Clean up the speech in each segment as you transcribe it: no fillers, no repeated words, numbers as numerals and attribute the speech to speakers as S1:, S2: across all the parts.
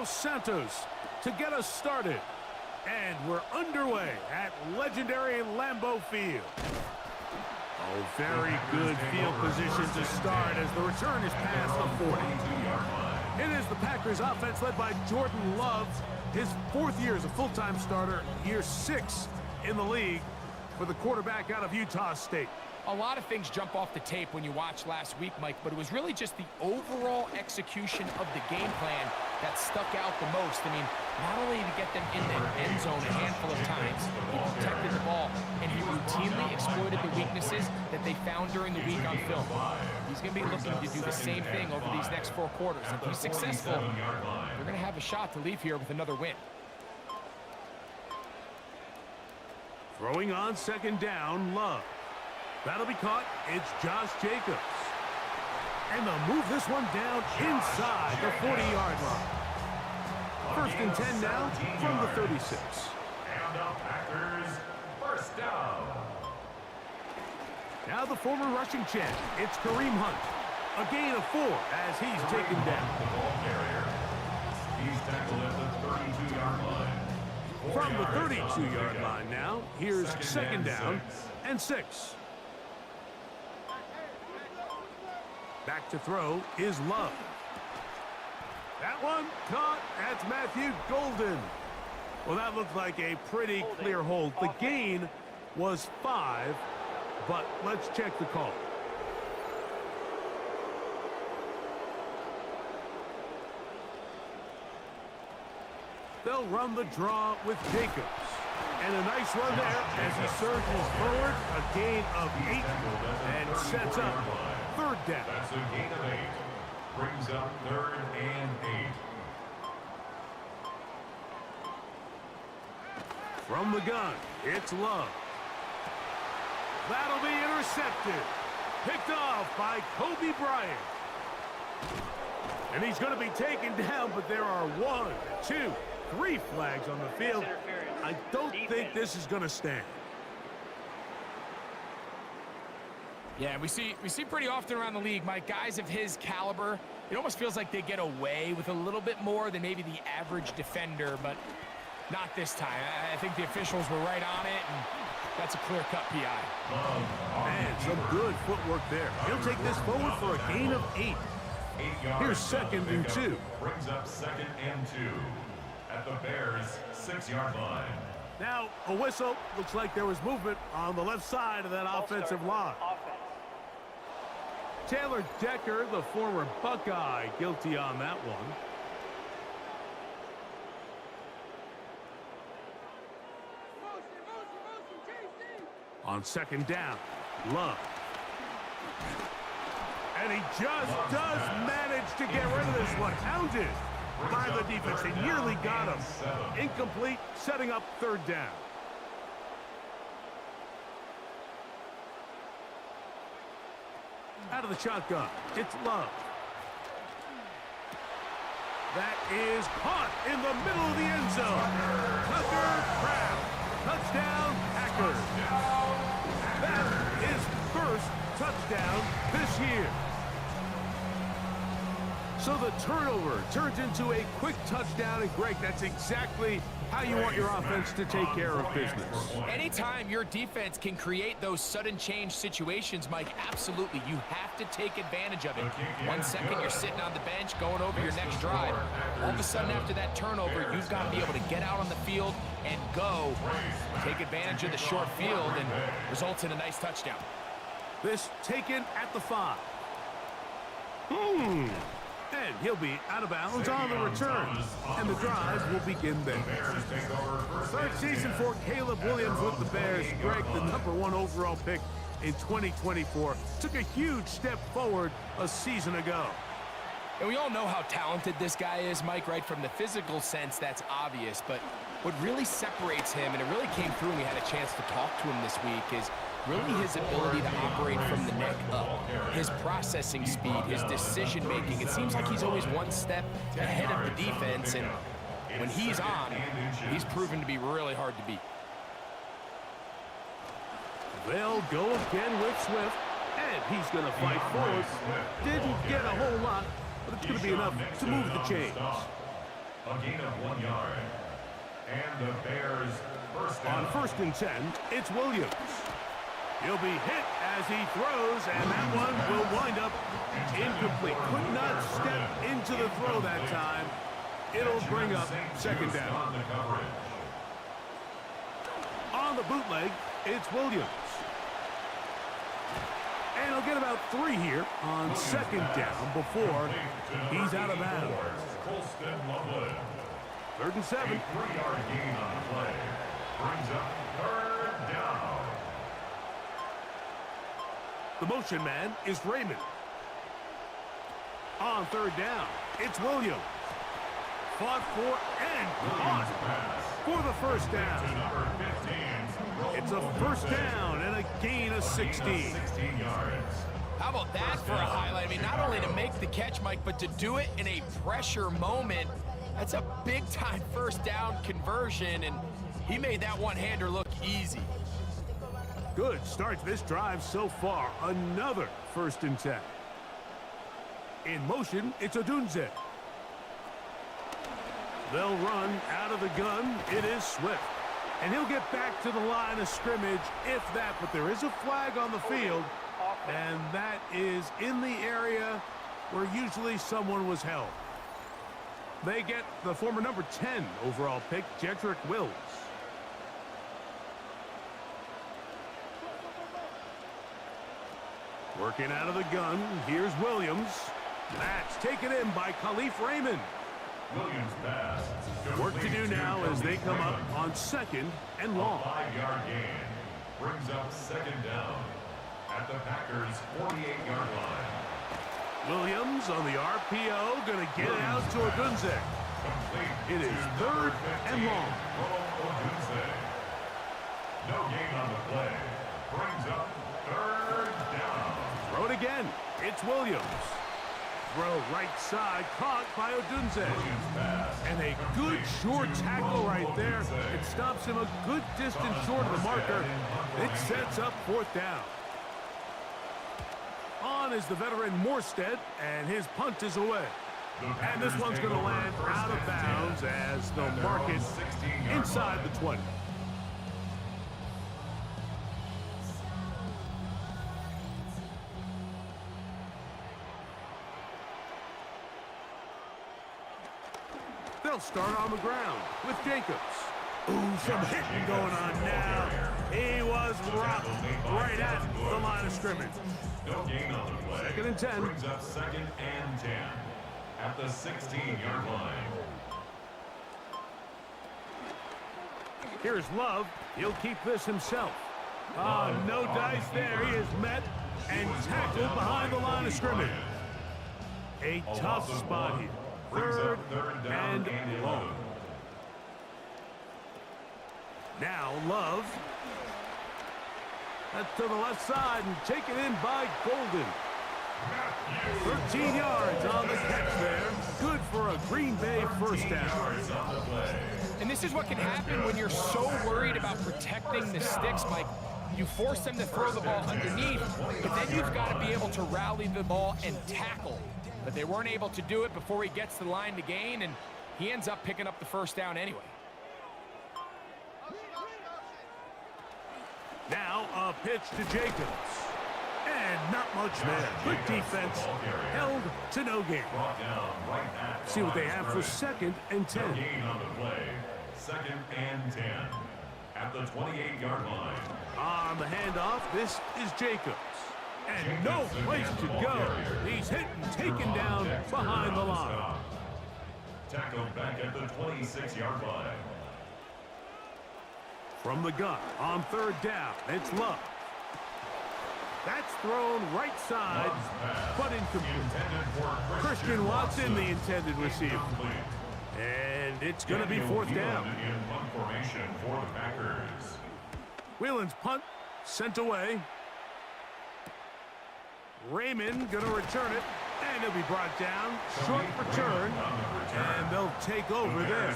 S1: Dos Santos to get us started. And we're underway at legendary Lambeau Field. Oh, very good field position to start as the return is past the 40. It is the Packers offense led by Jordan Love, his 4th year as a full-time starter, year 6 in the league for the quarterback out of Utah State.
S2: A lot of things jump off the tape when you watch last week, Mike, but it was really just the overall execution of the game plan that stuck out the most. I mean, not only did he get them in the end zone a handful of times, he protected the ball, and he routinely exploited the weaknesses that they found during the week on film. He's going to be looking to do the same thing over these next 4 quarters. If he's successful, they're going to have a shot to leave here with another win.
S1: Throwing on 2nd down, Love. That'll be caught. It's Josh Jacobs. And they'll move this one down inside the 40-yard line. 1st and 10 now from the 36.
S3: And the Packers first down.
S1: Now the former rushing champ, it's Kareem Hunt. A gain of 4 as he's taken down.
S3: The ball carrier. He's tackled at the 32-yard line.
S1: From the 32-yard line now, here's 2nd down and 6. Back to throw is Love. That one caught. That's Matthew Golden. Well, that looked like a pretty clear hold. The gain was 5, but let's check the call. They'll run the draw with Jacobs. And a nice run there as he surges forward. A gain of 8 and sets up 3rd down.
S3: That's a gain of 8. Brings up 3rd and 8.
S1: From the gun, it's Love. That'll be intercepted. Picked off by Kobe Bryant. And he's going to be taken down, but there are 1, 2, 3 flags on the field. I don't think this is going to stand.
S2: Yeah, we see pretty often around the league, Mike, guys of his caliber, it almost feels like they get away with a little bit more than maybe the average defender, but not this time. I think the officials were right on it, and that's a clear-cut PI.
S1: Man, some good footwork there. He'll take this forward for a gain of 8. Here's 2nd and 2.
S3: Brings up 2nd and 2 at the Bears' 6-yard line.
S1: Now, a whistle. Looks like there was movement on the left side of that offensive line. Taylor Decker, the former Buckeye, guilty on that one. On 2nd down, Love. And he just does manage to get rid of this one. Hounded by the defense. They nearly got him. Incomplete, setting up 3rd down. Out of the shotgun, it's Love. That is caught in the middle of the end zone. Tucker Craft. Touchdown, Packers. That is 1st touchdown this year. So the turnover turns into a quick touchdown, and Greg, that's exactly how you want your offense to take care of business.
S2: Anytime your defense can create those sudden change situations, Mike, absolutely, you have to take advantage of it. 1 second, you're sitting on the bench, going over your next drive. All of a sudden, after that turnover, you've got to be able to get out on the field and go. Take advantage of the short field, and results in a nice touchdown.
S1: This taken at the 5. And he'll be out of bounds on the return. And the drive will begin there. 3rd season for Caleb Williams with the Bears. Greg, the #1 overall pick in 2024, took a huge step forward a season ago.
S2: And we all know how talented this guy is, Mike, right? From the physical sense, that's obvious. But what really separates him, and it really came through when we had a chance to talk to him this week, is really his ability to operate from the neck up. His processing speed, his decision-making. It seems like he's always 1 step ahead of the defense, and when he's on, he's proven to be really hard to beat.
S1: They'll go again with Swift, and he's going to fight forward. Didn't get a whole lot, but it's going to be enough to move the chains.
S3: A gain of 1 yard. And the Bears first down.
S1: On 1st and 10, it's Williams. He'll be hit as he throws, and that one will wind up incomplete. Could not step into the throw that time. It'll bring up 2nd down. On the bootleg, it's Williams. And he'll get about 3 here on 2nd down before he's out of bounds. 3rd and 7.
S3: A 3-yard gain on the play. Brings up 3rd down.
S1: The motion man is Raymond. On 3rd down, it's Williams. Fought for and caught for the 1st down. It's a 1st down and a gain of 16.
S2: How about that for a highlight? I mean, not only to make the catch, Mike, but to do it in a pressure moment. That's a big-time 1st down conversion, and he made that one-hander look easy.
S1: Good start to this drive so far. Another 1st and 10. In motion, it's Odunze. They'll run out of the gun. It is Swift. And he'll get back to the line of scrimmage, if that. But there is a flag on the field, and that is in the area where usually someone was held. They get the former number 10 overall pick, Jedrick Wills. Working out of the gun, here's Williams. That's taken in by Khalif Raymond.
S3: Williams pass.
S1: Work to do now as they come up on 2nd and long.
S3: 5-yard gain brings up 2nd down at the Packers' 48-yard line.
S1: Williams on the RPO, going to get it out to Odunze. It is 3rd and long.
S3: No gain on the play. Brings up 3rd down.
S1: Throw it again. It's Williams. Throw right side, caught by Odunze. And a good short tackle right there. It stops him a good distance short of the marker. It sets up 4th down. On is the veteran Morstead, and his punt is away. And this one's going to land out of bounds as they'll mark it inside the 20. They'll start on the ground with Jacobs. Ooh, some hitting going on now. He was rocked right at the line of scrimmage.
S3: No gain on the play.
S1: 2nd and 10.
S3: Brings up 2nd and 10 at the 16-yard line.
S1: Here's Love. He'll keep this himself. No dice there. He is met and tackled behind the line of scrimmage. A tough spot here. 3rd and long. Now Love. That's to the left side and taken in by Golden. 13 yards on the catch there. Good for a Green Bay 1st down.
S2: And this is what can happen when you're so worried about protecting the sticks, Mike. You force them to throw the ball underneath, but then you've got to be able to rally the ball and tackle. But they weren't able to do it before he gets to the line to gain, and he ends up picking up the 1st down anyway.
S1: Now a pitch to Jacobs. And not much there. Good defense. Held to no gain. See what they have for 2nd and 10.
S3: No gain on the play. 2nd and 10 at the 28-yard line.
S1: On the handoff, this is Jacobs. And no place to go. He's hit and taken down behind the line.
S3: Tackled back at the 26-yard line.
S1: From the gun on 3rd down, it's Love. That's thrown right side, but incomplete. Christian Watson, the intended receiver. And it's going to be 4th down.
S3: Formation for the Packers.
S1: Whelan's punt sent away. Raymond going to return it, and he'll be brought down. Short return, and they'll take over there.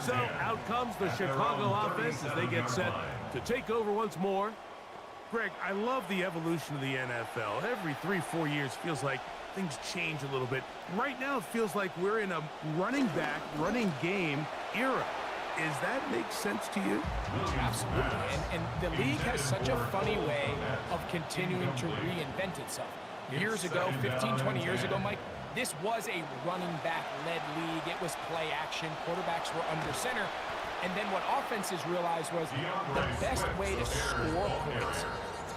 S1: So out comes the Chicago offense as they get set to take over once more. Greg, I love the evolution of the NFL. Every 3-4 years feels like things change a little bit. Right now, it feels like we're in a running back, running game era. Does that make sense to you?
S2: Absolutely. And the league has such a funny way of continuing to reinvent itself. Years ago, 15, 20 years ago, Mike, this was a running back-led league. It was play action. Quarterbacks were under center. And then what offenses realized was the best way to score points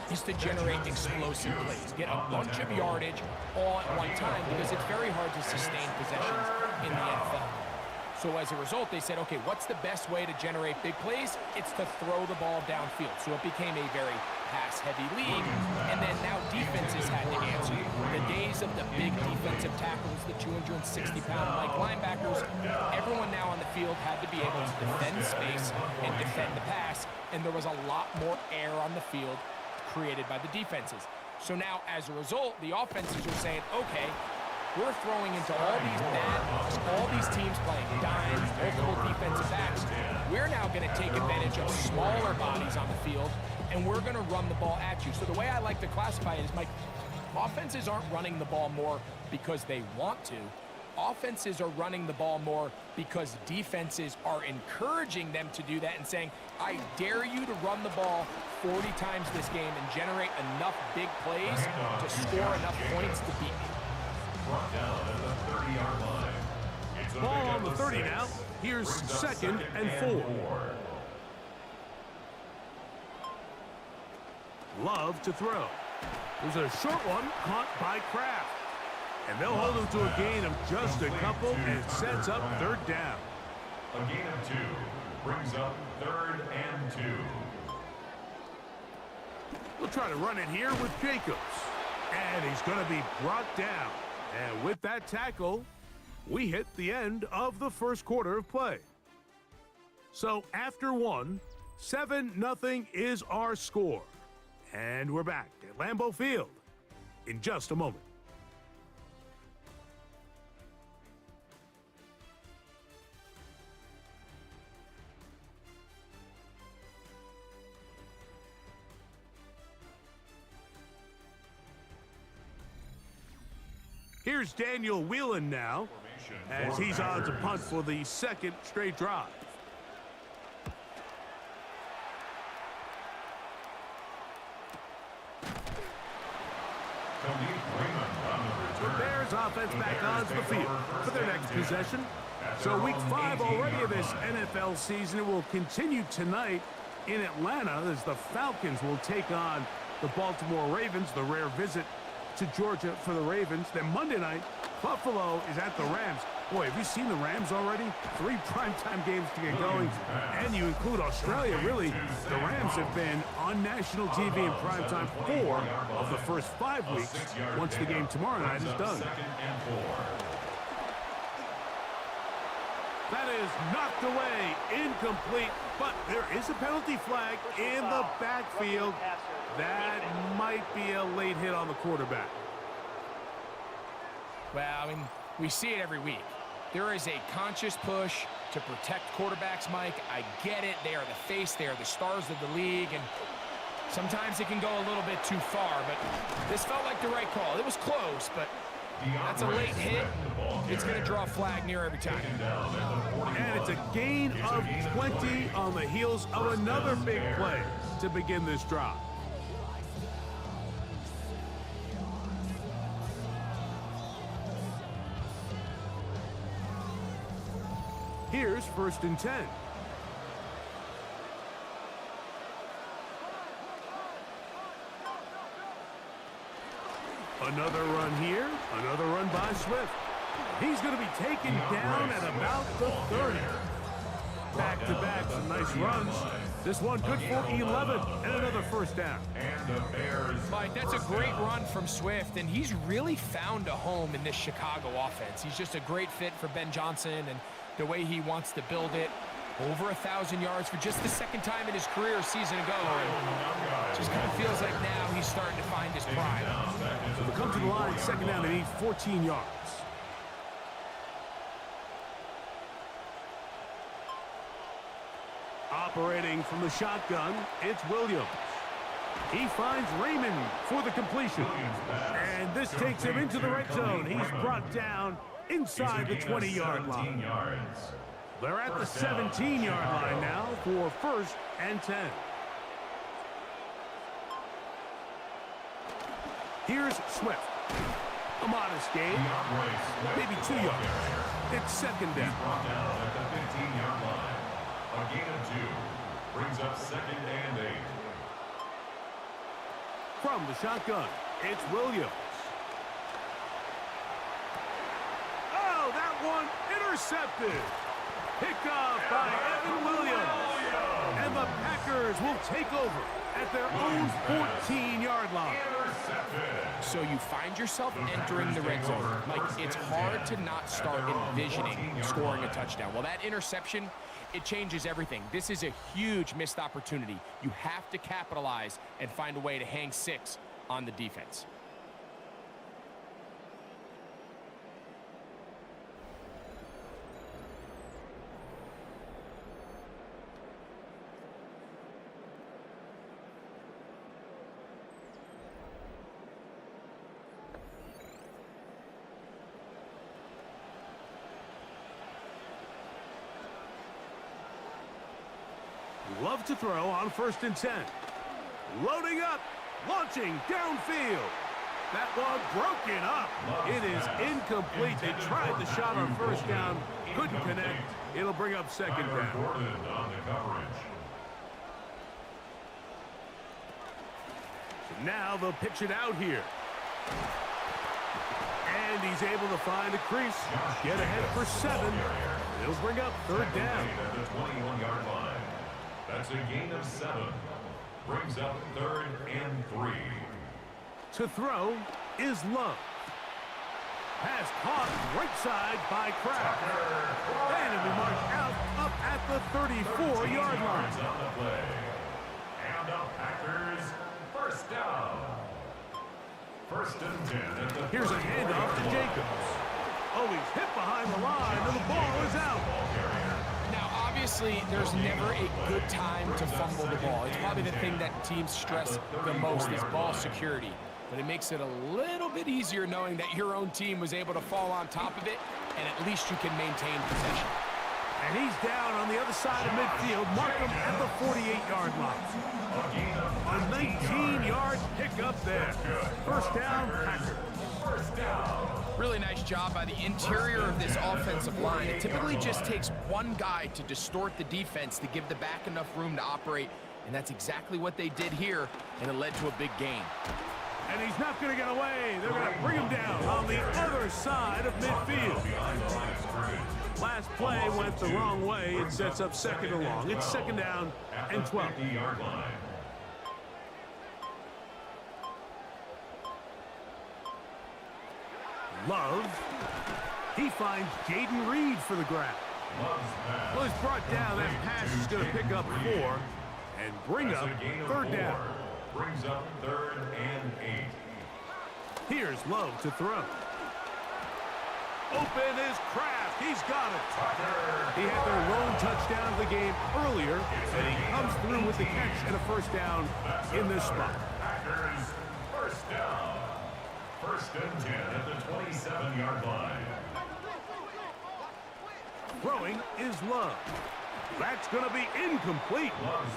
S2: is to generate explosive plays, get a bunch of yardage all at one time, because it's very hard to sustain possessions in the NFL. So as a result, they said, okay, what's the best way to generate big plays? It's to throw the ball downfield. So it became a very pass-heavy league. And then now defenses had to answer. The days of the big defensive tackles, the 260-pound Mike linebackers, everyone now on the field had to be able to defend space and defend the pass. And there was a lot more air on the field created by the defenses. So now, as a result, the offenses are saying, okay, we're throwing into all these bad looks, all these teams playing dimes, multiple defensive backs. We're now going to take advantage of smaller bodies on the field, and we're going to run the ball at you. So the way I like to classify it is, Mike, offenses aren't running the ball more because they want to. Offenses are running the ball more because defenses are encouraging them to do that and saying, I dare you to run the ball 40 times this game and generate enough big plays to score enough points to beat me.
S3: Brought down at the 30-yard line. It's a
S1: Ball
S3: big
S1: on the 30
S3: 6.
S1: now. Here's
S3: Brings up
S1: second and 4. Love to throw. There's a short one caught by Kraft. And they'll hold him to a gain of just a couple, and it sets up third down.
S3: A gain of 2 brings up 3rd and 2.
S1: We'll try to run it here with Jacobs. And he's going to be brought down. And with that tackle, we hit the end of the first quarter of play. So after one, 7-0 is our score. And we're back at Lambeau Field in just a moment. Here's Daniel Whelan now, as he's on to punt for the second straight drive. The Bears offense back onto the field for their next possession. So week 5 already of this NFL season will continue tonight in Atlanta as the Falcons will take on the Baltimore Ravens, the rare visit to Georgia for the Ravens. Then Monday night, Buffalo is at the Rams. Boy, have you seen the Rams already? 3 primetime games to get going. And you include Australia, really. The Rams have been on national TV in primetime 4 of the first 5 weeks once the game tomorrow night is done. That is knocked away, incomplete, but there is a penalty flag in the backfield. That might be a late hit on the quarterback.
S2: Well, I mean, we see it every week. There is a conscious push to protect quarterbacks, Mike. I get it. They are the face. They are the stars of the league. And sometimes it can go a little bit too far. But this felt like the right call. It was close, but that's a late hit. It's going to draw a flag near every time.
S1: And it's a gain of 20 on the heels of another big play to begin this drive. Here's 1st and 10. Another run here, another run by Swift. He's going to be taken down at about the 30. Back-to-back, some nice runs. This one good for 11 and another first down.
S2: Mike, that's a great run from Swift, and he's really found a home in this Chicago offense. He's just a great fit for Ben Johnson and the way he wants to build it. Over 1,000 yards for just the 2nd time in his career a season ago. And just kind of feels like now he's starting to find his pride.
S1: So they come to the line, 2nd down, they need 14 yards. Operating from the shotgun, it's Williams. He finds Raymond for the completion. And this takes him into the red zone. He's brought down inside the 20-yard line. They're at the 17-yard line now for 1st and 10. Here's Swift. A modest gain, maybe 2 yards. It's 2nd down.
S3: Brought down at the 15-yard line. A gain of 2 brings up 2nd and 8.
S1: From the shotgun, it's Williams. Oh, that one intercepted. Picked up by Evan Williams. And the Packers will take over at their own 14-yard line.
S2: So you find yourself entering the red zone. Mike, it's hard to not start envisioning scoring a touchdown. Well, that interception, it changes everything. This is a huge missed opportunity. You have to capitalize and find a way to hang 6 on the defense.
S1: Love to throw on 1st and 10. Loading up, launching downfield. That one broken up. It is incomplete. They tried the shot on 1st down, couldn't connect. It'll bring up 2nd down. So now they'll pitch it out here. And he's able to find a crease. Get ahead for 7. It'll bring up 3rd down.
S3: At the 21-yard line. That's a gain of 7. Brings up 3rd and 3.
S1: To throw is Love. Pass caught right side by Kraft. And it'll be marked out up at the 34-yard line.
S3: On the play. And the Packers 1st down. 1st and 10 at the
S1: Here's a handoff to Jacobs. Oh, he's hit behind the line, and the ball is out.
S2: Now, obviously, there's never a good time to fumble the ball. It's probably the thing that teams stress the most is ball security. But it makes it a little bit easier knowing that your own team was able to fall on top of it, and at least you can maintain possession.
S1: And he's down on the other side of midfield. Mark him at the 48-yard line. A 19-yard pickup there. 1st down, Packers.
S3: 1st down.
S2: Really nice job by the interior of this offensive line. It typically just takes one guy to distort the defense to give the back enough room to operate, and that's exactly what they did here, and it led to a big gain.
S1: And he's not going to get away. They're going to bring him down on the other side of midfield. Last play went the wrong way. It sets up 2nd and long. It's 2nd down and 12. Love. He finds Jaden Reed for the grab. Well, he's brought down. That pass is going to pick up 4 and bring up 3rd down.
S3: Brings up 3rd and 8.
S1: Here's Love to throw. Open is Kraft. He's got it. He had their lone touchdown of the game earlier, and he comes through with the catch and a 1st down in this spot.
S3: Packers 1st down. 1st and 10 at the 27-yard line.
S1: Throwing is Love. That's going to be incomplete.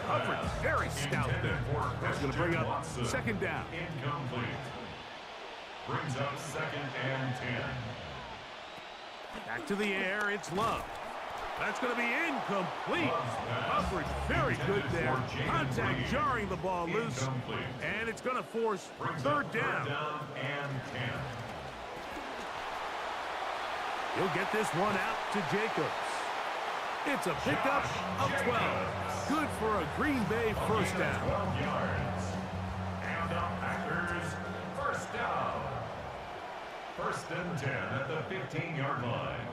S1: Coverage very stout there. That's going to bring up 2nd down.
S3: Incomplete. Brings up 2nd and 10.
S1: Back to the air, it's Love. That's going to be incomplete. Coverage very good there. Contact jarring the ball loose. And it's going to force 3rd down.
S3: And 10.
S1: He'll get this one out to Jacobs. It's a pickup of 12. Good for a Green Bay 1st down.
S3: 12 yards. And the Packers 1st down. 1st and 10 at the 15-yard line.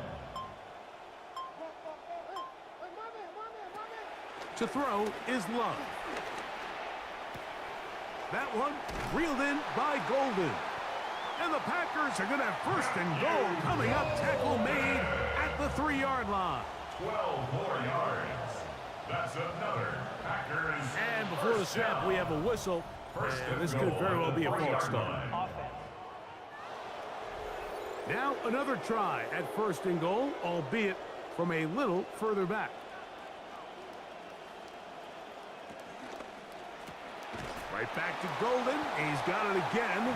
S1: To throw is Love. That one reeled in by Golden. And the Packers are going to have 1st and goal coming up. Tackle made at the 3-yard line.
S3: 12 more yards. That's another Packers.
S1: And before the snap, we have a whistle. And this could very well be a false start. Now another try at first and goal, albeit from a little further back. Right back to Golden. He's got it again.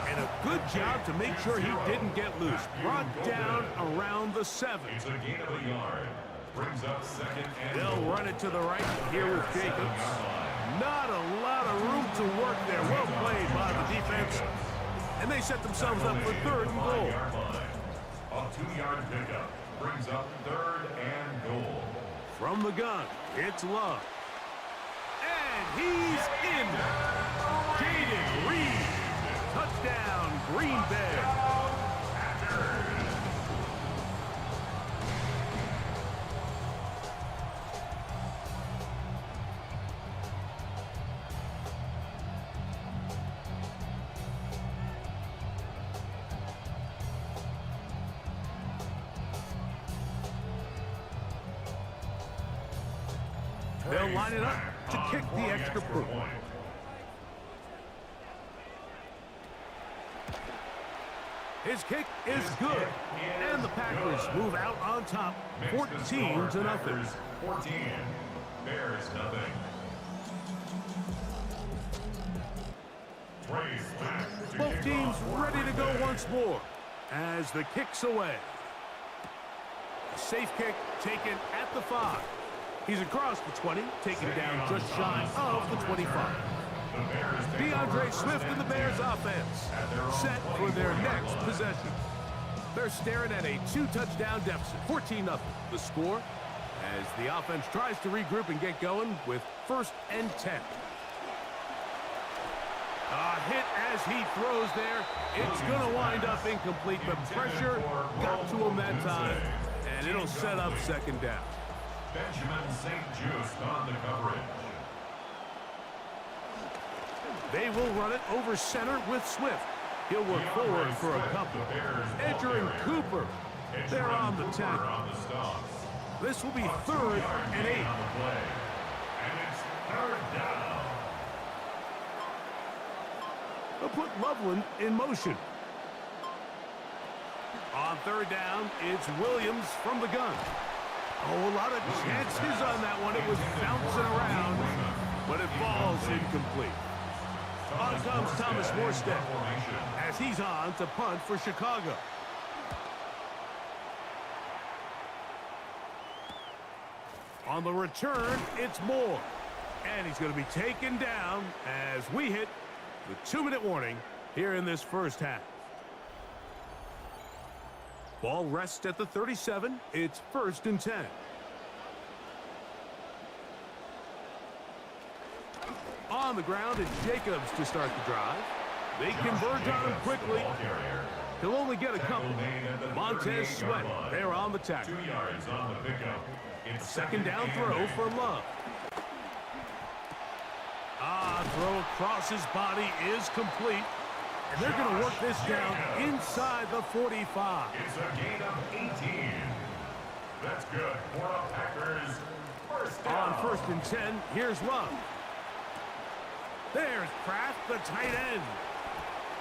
S1: And a good job to make sure he didn't get loose. Brought down around the 7.
S3: It's a gain of a yard. Brings up second and
S1: They'll run it to the right here with Jacobs. Not a lot of room to work there. Well played by the defense. And they set themselves up for third and goal.
S3: A 2-yard pickup brings up third and goal.
S1: From the gun, it's Love. And he's in. Jaden Reed. Touchdown, Green Bay. They'll line it up to kick the extra point. His kick is good. And the Packers move out on top, 14-0.
S3: 14. Bears nothing.
S1: Both teams ready to go once more as the kick's away. A safe kick taken at the 5. He's across the 20, taken down just shy of the 25. DeAndre Swift and the Bears offense set for their next possession. They're staring at a 2-touchdown deficit, 14-0. The score as the offense tries to regroup and get going with 1st and 10. A hit as he throws there. It's going to wind up incomplete, but pressure got to him that time, and it'll set up 2nd down.
S3: Benjamin St. Just on the coverage.
S1: They will run it over center with Swift. He'll work forward for a couple. Edger and Cooper, they're on the tackle. This will be 3rd and 8.
S3: And it's 3rd down.
S1: They'll put Loveland in motion. On 3rd down, it's Williams from the gun. Oh, a lot of chances on that one. It was bouncing around, but it falls incomplete. On comes Thomas Morstead as he's on to punt for Chicago. On the return, it's Moore. And he's going to be taken down as we hit the 2-minute warning here in this first half. Ball rests at the 37. It's 1st and 10. On the ground, it's Jacobs to start the drive. They converge on him quickly. He'll only get a couple. Montez Sweat, they're on the tackle.
S3: 2 yards on the pickup. It's
S1: 2nd down throw for Love. Throw across his body is complete. And they're going to work this down inside the 45.
S3: It's a gain of 18. That's good for the Packers. 1st down.
S1: On 1st and 10, here's Love. There's Kraft, the tight end.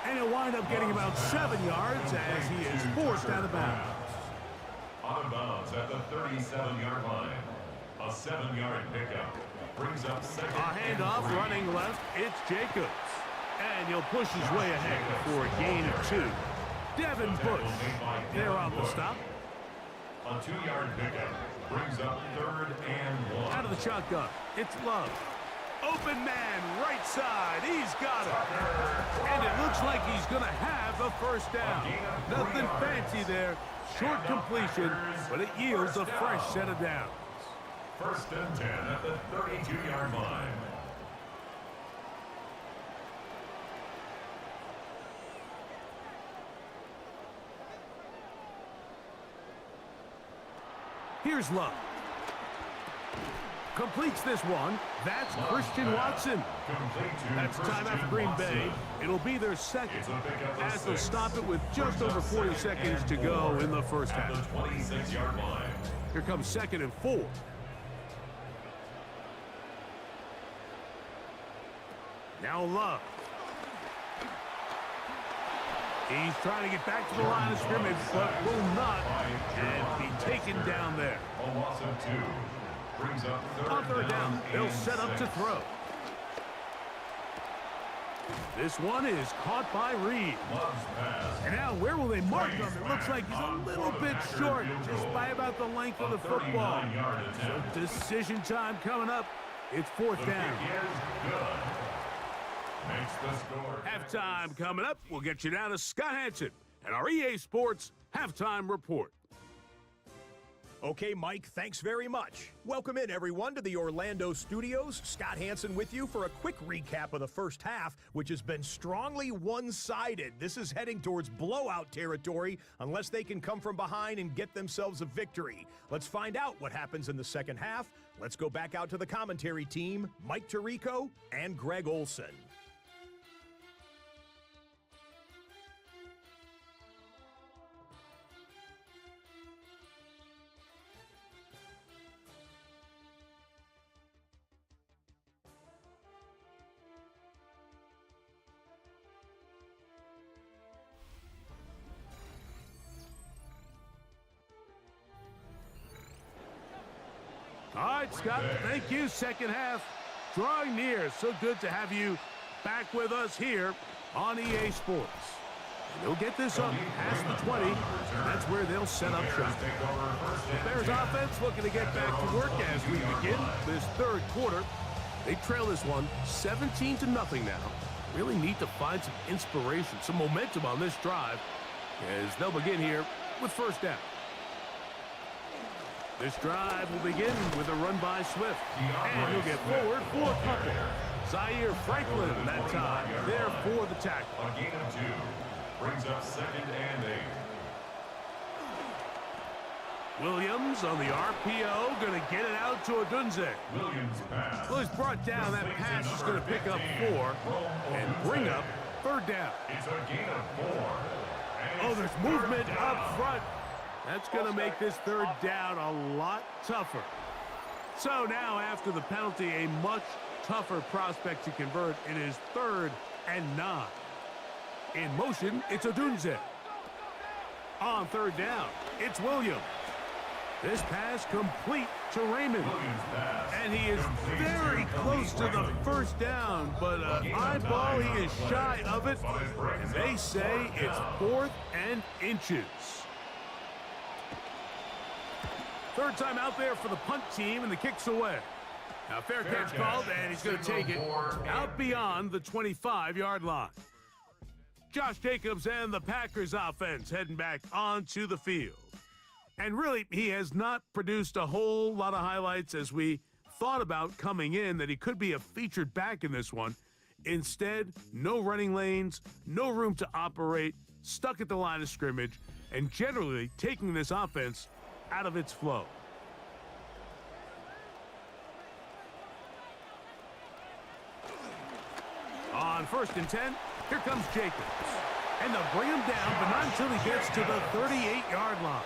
S1: And he'll wind up getting about 7 yards as he is forced out of bounds.
S3: Out of bounds at the 37-yard line. A 7-yard pickup. Brings up 2nd.
S1: A handoff running left. It's Jacobs. And he'll push his way ahead for a gain of 2. Devin Bush, they're on the stop.
S3: A 2-yard pickup brings up 3rd and 1.
S1: Out of the shotgun, it's Love. Open man, right side, he's got it. And it looks like he's going to have a 1st down. Nothing fancy there, short completion, but it yields a fresh set of downs.
S3: 1st and 10 at the 32-yard line.
S1: Here's Love. Completes this one. That's Christian Watson. That's time out for Green Bay. It'll be their 2nd as they'll stop it with just over 40 seconds to go in the first half.
S3: 26-yard line.
S1: Here comes 2nd and 4. Now Love. He's trying to get back to the line of scrimmage, but will not, and be taken down there.
S3: A loss of 2. Brings up
S1: On third down, they'll set up to throw. This one is caught by Reed. And now where will they mark him? It looks like he's a little bit short, just by about the length of the football. So decision time coming up. It's fourth down. Halftime coming up. We'll get you down to Scott Hansen and our EA Sports Halftime Report.
S4: Okay, Mike, thanks very much. Welcome in, everyone, to the Orlando studios. Scott Hansen with you for a quick recap of the first half, which has been strongly one-sided. This is heading towards blowout territory unless they can come from behind and get themselves a victory. Let's find out what happens in the second half. Let's go back out to the commentary team, Mike Tirico and Greg Olson.
S1: All right, Scott, thank you. Second half drawing near. So good to have you back with us here on EA Sports. And they'll get this up past the 20. That's where they'll set up shop. The Bears offense looking to get back to work as we begin this third quarter. They trail this one 17-0 now. Really need to find some inspiration, some momentum on this drive as they'll begin here with first down. This drive will begin with a run by Swift. And he'll get forward for a couple. Zaire Franklin that time there for the tackle.
S3: A gain of 2. Brings up 2nd and 8.
S1: Williams on the RPO, going to get it out to Odunze.
S3: Williams pass.
S1: Well, he's brought down. That pass is going to pick up 4 and bring up third down.
S3: It's a gain of 4.
S1: Oh, there's movement up front. That's going to make this third down a lot tougher. So now, after the penalty, a much tougher prospect to convert. It is 3rd and 9. In motion, it's Odunze. On third down, it's Williams. This pass complete to Raymond. And he is very close to the first down, but eyeball, he is shy of it. And they say it's 4th and inches. Third time out there for the punt team, and the kick's away. Now, fair catch called, and he's going to take it out beyond the 25-yard line. Josh Jacobs and the Packers offense heading back onto the field. And really, he has not produced a whole lot of highlights as we thought about coming in, that he could be a featured back in this one. Instead, no running lanes, no room to operate, stuck at the line of scrimmage, and generally taking this offense out of its flow. On 1st and 10, here comes Jacobs. And they'll bring him down, but not until he gets to the 38-yard line.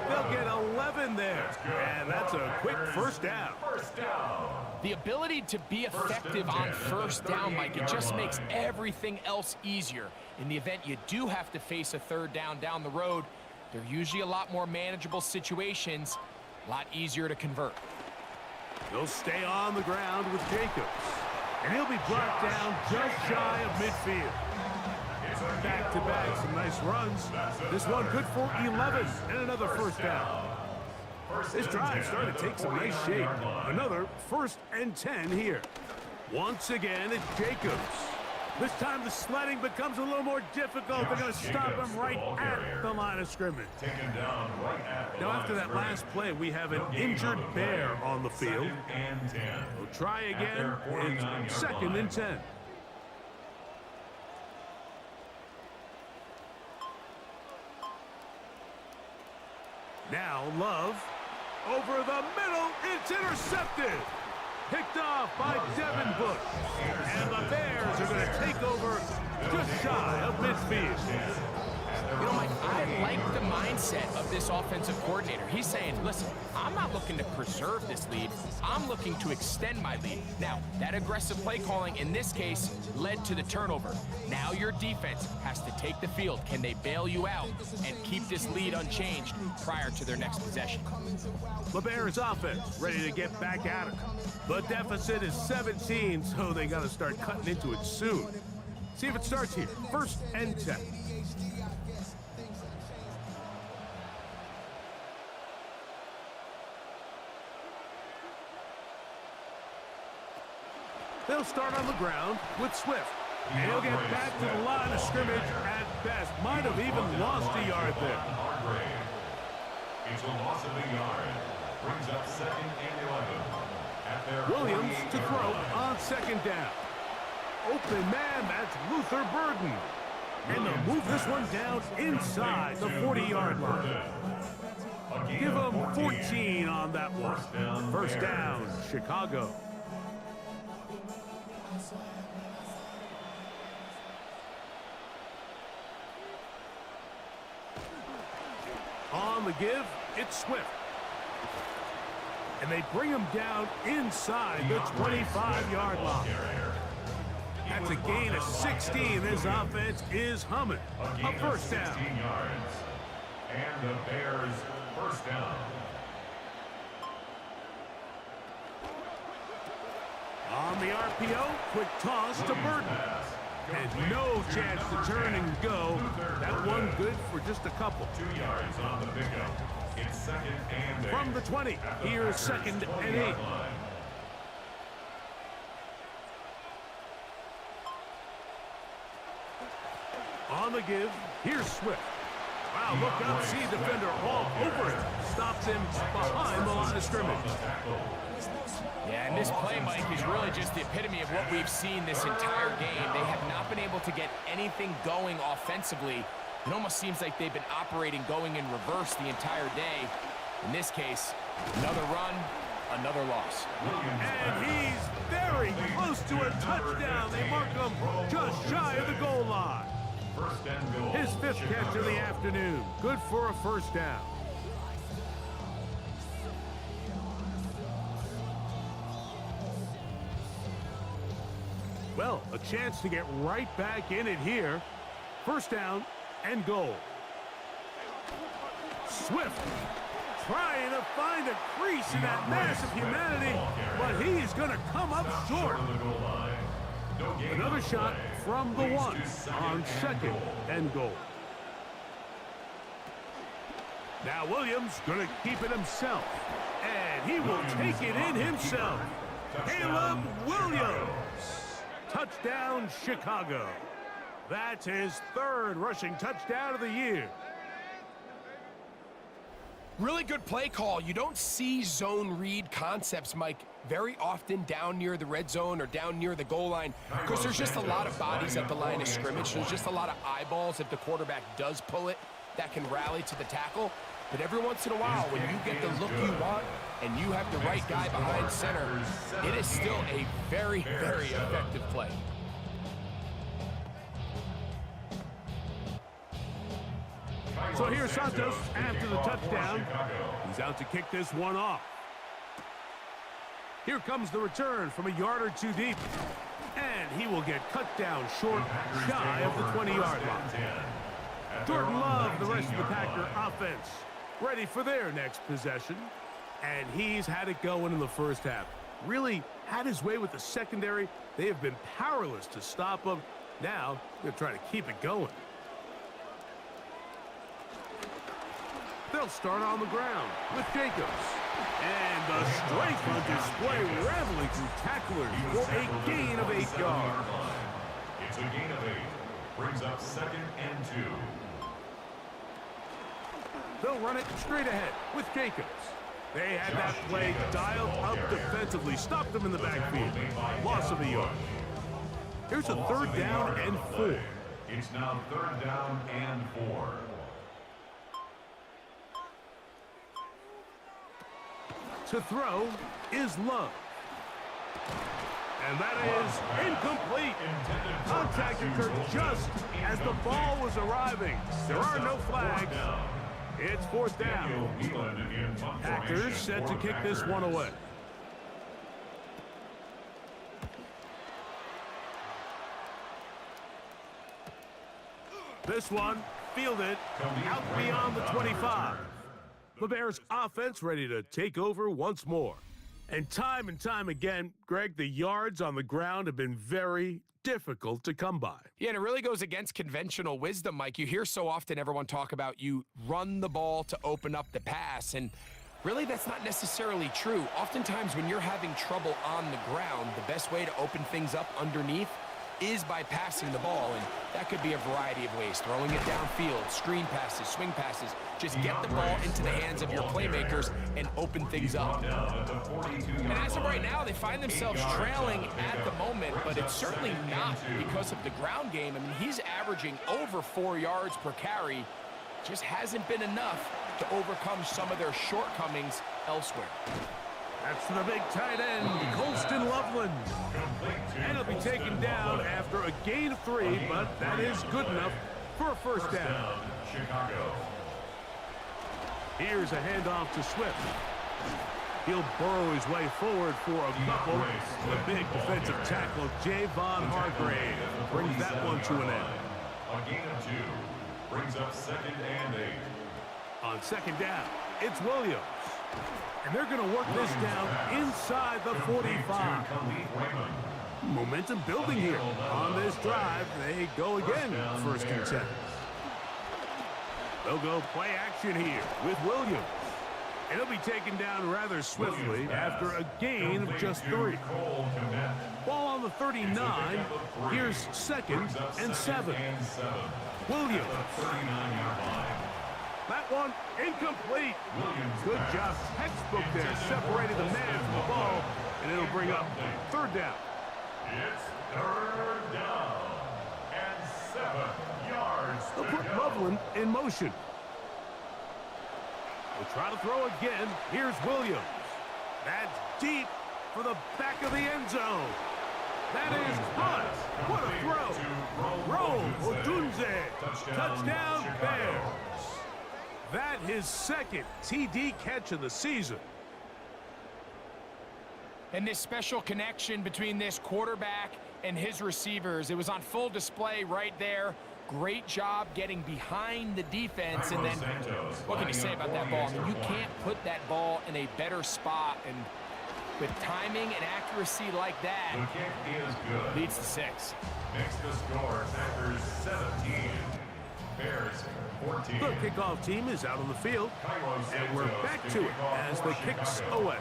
S1: They'll get 11 there, and that's a quick first down.
S2: The ability to be effective on first down, Mike, it just makes everything else easier. In the event you do have to face a third down the road, they're usually a lot more manageable situations, a lot easier to convert.
S1: He'll stay on the ground with Jacobs, and he'll be brought down just shy of midfield. Back-to-back, some nice runs. This one good for 11 and another first down. This drive started to take some nice shape. Another 1st and 10 here. Once again, it's Jacobs. This time the sledding becomes a little more difficult. They're going to stop him right at the line of scrimmage. Now, after that last play, we have an injured Bear on the field. We'll try again. It's 2nd and 10. Now Love over the middle. It's intercepted. Picked off by Devin Bush. And the Bears are going to take over just shy of midfield.
S2: You know, Mike, I like the mindset of this offensive coordinator. He's saying, listen, I'm not looking to preserve this lead. I'm looking to extend my lead. Now, that aggressive play calling in this case led to the turnover. Now your defense has to take the field. Can they bail you out and keep this lead unchanged prior to their next possession?
S1: The Bears offense ready to get back at it. The deficit is 17, so they got to start cutting into it soon. See if it starts here. 1st and 10. They'll start on the ground with Swift. And he'll get back to the line of scrimmage at best. Might have even lost a yard there.
S3: It's a loss of a yard. Brings up 2nd and 11. At their
S1: Williams to throw on 2nd down. Open man, that's Luther Burden. And they'll move this one down inside the 40-yard line. Give them 14 on that one. 1st down, Chicago. On the give, it's Swift. And they bring him down inside the 25-yard line. That's a gain of 16. This offense is humming. A 1st down.
S3: Yards. And the Bears 1st down.
S1: On the RPO, quick toss to Burton. And no chance to turn and go. That one good for just a couple.
S3: 2 yards on the pickup. It's 2nd and 8.
S1: From the 20, here's 2nd and 8. On the give, here's Swift. Wow, look out, see defender all over it. Stops him behind the line of scrimmage.
S2: Yeah, and this play, Mike, is really just the epitome of what we've seen this entire game. They have not been able to get anything going offensively. It almost seems like they've been operating going in reverse the entire day. In this case, another run, another loss.
S1: And he's very close to a touchdown. They mark him just shy of the goal line. His 5th catch of the afternoon. Good for a 1st down. Well, a chance to get right back in it here. 1st down and goal. Swift trying to find a crease in that mass of humanity, but he's going to come up short. Another shot from the 1 on 2nd and goal. Now Williams going to keep it himself, and he will take it in himself. Caleb Williams. Touchdown, Chicago. That's his 3rd rushing touchdown of the year.
S5: Really good play call. You don't see zone read concepts, Mike, very often down near the red zone or down near the goal line because there's just a lot of bodies at the line of scrimmage. There's just a lot of eyeballs if the quarterback does pull it that can rally to the tackle. But every once in a while, when you get the look you want and you have the right guy behind center, it is still a very, very effective play.
S1: So here's Santos after the touchdown. He's out to kick this one off. Here comes the return from a yard or 2 deep. And he will get cut down short, shy of the 20-yard line. Jordan Love, the rest of the Packer offense, ready for their next possession. And he's had it going in the 1st half. Really had his way with the secondary. They have been powerless to stop him. Now they're trying to keep it going. They'll start on the ground with Jacobs. And the strength on display, rattling through tacklers for a gain of 8 yards.
S3: It's a gain of 8. Brings up 2nd and 2.
S1: They'll run it straight ahead with Jacobs. They had that play dialed up defensively, stopped them in the backfield. Loss of a yard. Here's a 3rd down and 4.
S3: It's now 3rd down and 4.
S1: To throw is Love. And that is incomplete. Contact occurred just as the ball was arriving. There are no flags. It's fourth down. Packers set to kick this one away. This one fielded out beyond the 25. The Bears offense ready to take over once more. And time again, Greg, the yards on the ground have been very difficult to come by.
S5: Yeah, and it really goes against conventional wisdom, Mike. You hear so often everyone talk about you run the ball to open up the pass, and really that's not necessarily true. Oftentimes when you're having trouble on the ground, the best way to open things up underneath is by passing the ball, and that could be a variety of ways. Throwing it downfield, screen passes, swing passes. Just get the ball into the hands of your playmakers and open things up. And as of right now, they find themselves trailing at the moment, but it's certainly not because of the ground game. I mean, he's averaging over 4 yards per carry. Just hasn't been enough to overcome some of their shortcomings elsewhere.
S1: That's the big tight end, Colston Loveland. And he'll be taken down after a gain of 3, but that is good enough for a first down. Here's a handoff to Swift. He'll burrow his way forward for a couple. The big defensive tackle, Javon Hargrave, brings that one to an end.
S3: A gain of 2 brings up 2nd and 8.
S1: On second down, it's Williams. And they're going to work this down inside the 45. Momentum building here on this drive. They go again, first and 10. They'll go play action here with Williams. And he'll be taken down rather swiftly after a gain of just 3. Ball on the 39. Here's 2nd and 7. Williams. That one incomplete. Good job. Textbook there. Separated the man from the ball. And it'll bring up 3rd down.
S3: It's 3rd down and 7 yards.
S1: They'll put Loveland in motion. We'll try to throw again. Here's Williams. That's deep for the back of the end zone. That is caught. What a throw. Roll Odunze. Touchdown Bears. That his 2nd TD catch of the season.
S2: And this special connection between this quarterback and his receivers, it was on full display right there. Great job getting behind the defense. And then, what can you say about that ball? I mean, you can't put that ball in a better spot. And with timing and accuracy like that,
S3: The kick is good.
S2: leads to 6.
S3: Makes the score Packers 17. Bears 14.
S1: The kickoff team is out on the field. And we're back to it as the kicks away.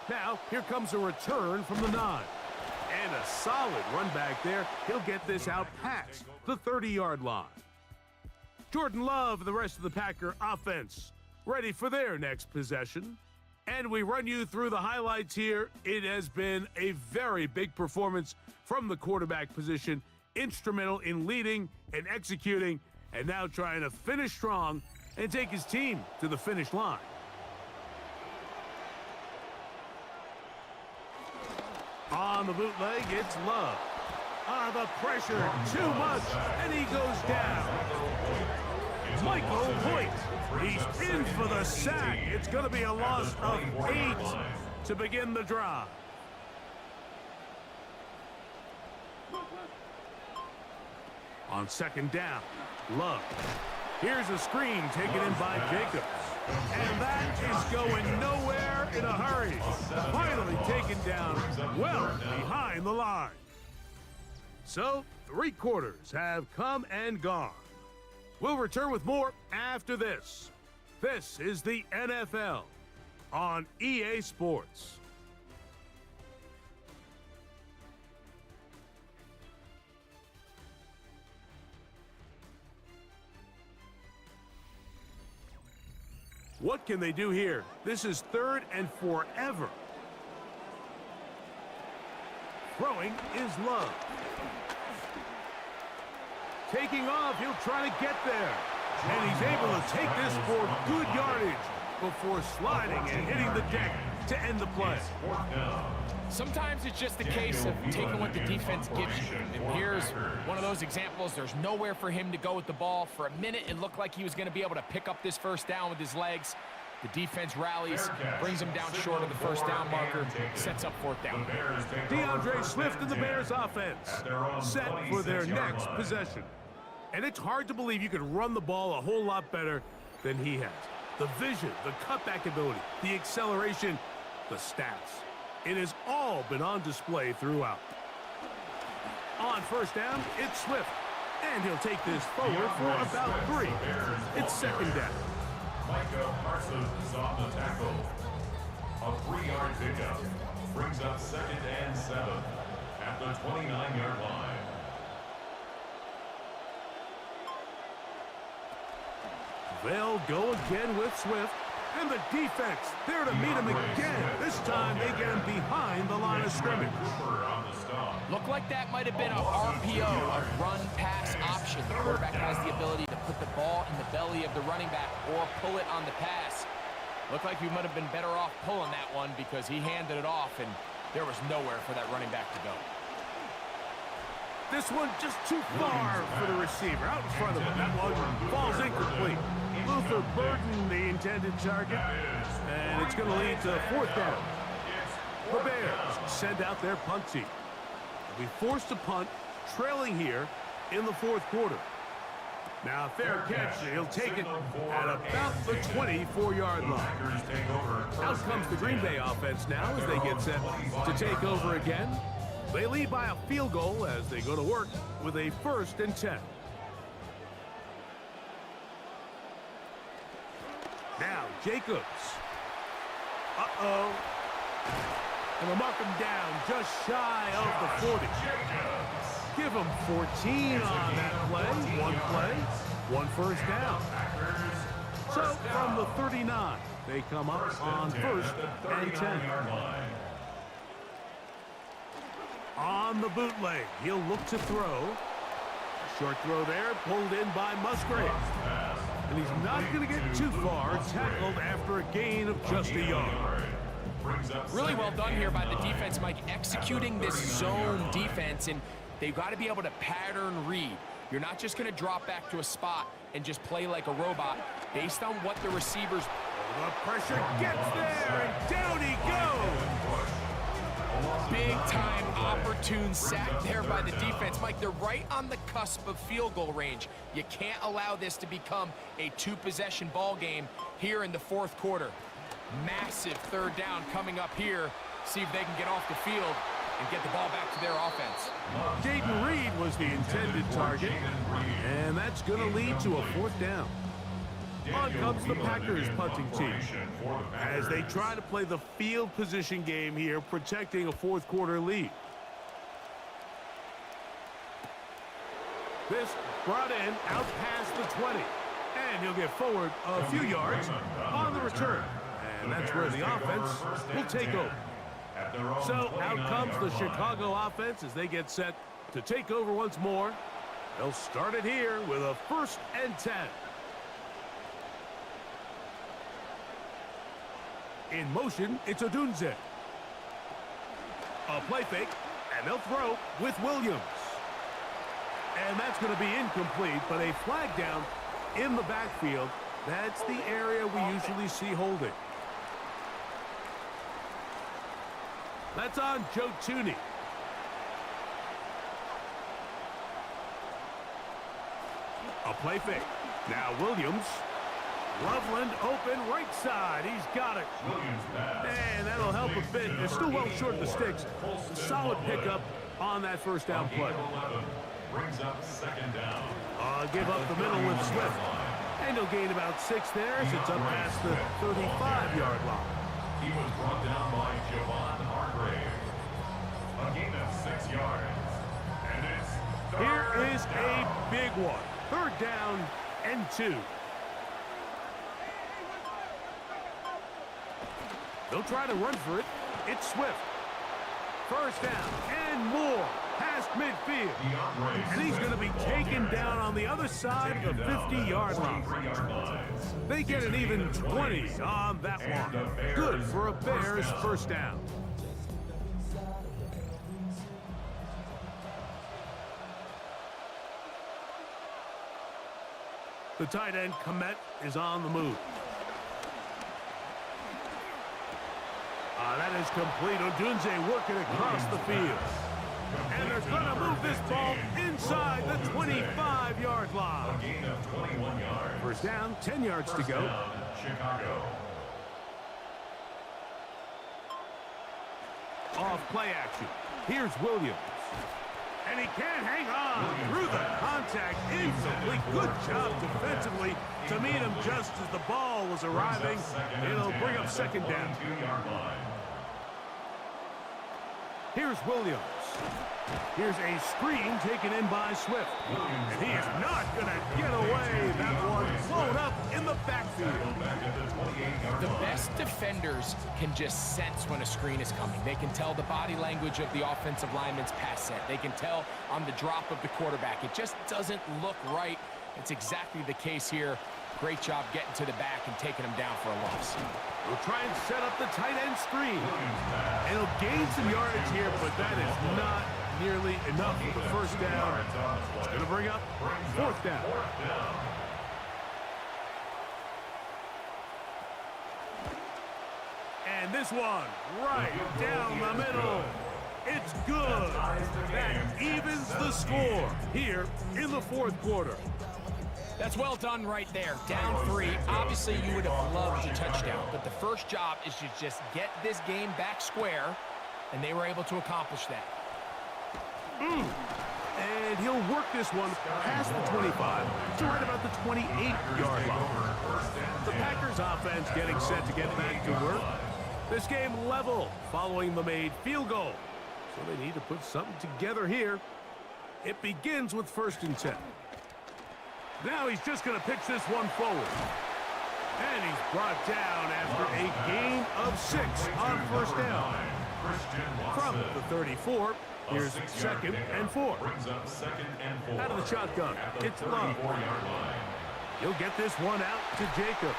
S1: Now, here comes a return from the 9. And a solid run back there. He'll get this out past the 30-yard line. Jordan Love and the rest of the Packer offense ready for their next possession. And we run you through the highlights here. It has been a very big performance from the quarterback position. Instrumental in leading and executing, and now trying to finish strong and take his team to the finish line. On the bootleg, it's Love. The pressure, too much, and he goes down. Michael Hoyt, he's in for the sack. It's going to be a loss of 8 to begin the drive. On second down, Love. Here's a screen taken in by Jacobs. And that is going nowhere in a hurry. Finally taken down well behind the line. So, 3 quarters have come and gone. We'll return with more after this. This is the NFL on EA Sports. What can they do here? This is 3rd and forever. Throwing is Love. Taking off, he'll try to get there. And he's able to take this for good yardage before sliding and hitting the deck to end the play.
S3: Fourth down.
S2: Sometimes it's just a case of taking what the defense gives you. And here's one of those examples. There's nowhere for him to go with the ball. For a minute, it looked like he was going to be able to pick up this first down with his legs. The defense rallies, brings him down short of the first down marker, sets up fourth down.
S1: DeAndre Swift and the Bears offense set for their next possession. And it's hard to believe you can run the ball a whole lot better than he has. The vision, the cutback ability, the acceleration, the stats. It has all been on display throughout. On first down, it's Swift. And he'll take this forward for about 3. It's second down.
S3: Micah Parsons on the tackle. A 3-yard pickup brings up 2nd and 7 at the 29-yard line.
S1: They'll go again with Swift. And the defense there to meet him again. This time they get him behind the line of scrimmage.
S2: Looked like that might have been a RPO, a run-pass option. The quarterback has the ability to put the ball in the belly of the running back or pull it on the pass. Looked like he might have been better off pulling that one because he handed it off, and there was nowhere for that running back to go.
S1: This one just too far for the receiver. Out in front of him. That one falls incomplete. Luther Burden, the intended target. And it's going to lead to fourth down. The Bears send out their punt team. They'll be forced to punt, trailing here in the fourth quarter. Now, fair catch. He'll take it at about the 24-yard line. Out comes the Green Bay offense now as they get set to take over again. They lead by a field goal as they go to work with a 1st and 10. Now, Jacobs. Uh-oh. And they'll mark him down just shy of the 40. Give him 14 on that play. One first down. So, from the 39, they come up on 1st and 10. On the bootleg, he'll look to throw. Short throw there, pulled in by Musgrave. And he's not going to get too far, tackled after a gain of just a yard.
S2: Really well done here by the defense, Mike, executing this zone defense, and they've got to be able to pattern read. You're not just going to drop back to a spot and just play like a robot based on what the receivers...
S1: The pressure gets there, and down he goes!
S2: Big-time opportune sack there by the defense. Mike, they're right on the cusp of field goal range. You can't allow this to become a 2-possession ball game here in the fourth quarter. Massive third down coming up here. See if they can get off the field and get the ball back to their offense.
S1: Jaden Reed was the intended target, and that's going to lead to a 4th down. On comes the Packers punting team as they try to play the field position game here, protecting a fourth quarter lead. This brought in out past the 20, and he'll get forward a few yards on the return. And that's where the offense will take over. So out comes the Chicago offense as they get set to take over once more. They'll start it here with a 1st and 10. In motion, it's Odunze. A play fake, and they'll throw with Williams. And that's going to be incomplete, but a flag down in the backfield. That's the area we usually see holding. That's on Joe Tooney. A play fake. Now Williams. Loveland open right side. He's got it. And that'll help a bit. They're still well short of the sticks. Solid pickup on that first down play.
S3: Brings up 2nd down.
S1: Give up the middle with Swift. And he'll gain about 6 there as it's up past the 35-yard line.
S3: He was brought down by Javon Hargrave. A gain of 6 yards. And it's
S1: Here is a big one. 3rd down and 2. They'll try to run for it. It's Swift. First down and more. past midfield.
S3: DeAndre
S1: And he's going to be taken down on the other side of the 50-yard line. They get an even 20 on that one. Good for a Bears first down. The tight end, Komet, is on the move. That is complete. Odunze working across the field. And they're going to move this ball inside the 25-yard line.
S3: A gain of 21 yards.
S1: First down, 10 yards to go.
S3: Down, Chicago.
S1: Off play action. Here's Williams. And he can't hang on through the contact. Incomplete. Good job defensively to meet him just as the ball was arriving. It'll bring up second down. Here's Williams. Here's a screen taken in by Swift. And he is not going to get away. That one blown up in the backfield.
S2: The best defenders can just sense when a screen is coming. They can tell the body language of the offensive lineman's pass set. They can tell on the drop of the quarterback. It just doesn't look right. It's exactly the case here. Great job getting to the back and taking him down for a loss.
S1: We'll try and set up the tight end screen. And he'll gain some yardage here, but that is not nearly enough for the first down. It's going to bring up fourth down. And this one right down the middle. It's good. That evens the score here in the fourth quarter.
S2: That's well done right there. Down 3. Obviously, you would have loved a touchdown, but the first job is to just get this game back square, and they were able to accomplish that.
S1: And he'll work this one past the 25 to right about the 28-yard line. The Packers offense getting set to get back to work. This game level following the made field goal. So they need to put something together here. It begins with 1st and 10. Now he's just going to pitch this one forward. And he's brought down after a gain of 6 on first down. From the 34, here's 2nd and 4. Out of the shotgun, it's Love. He'll get this one out to Jacobs.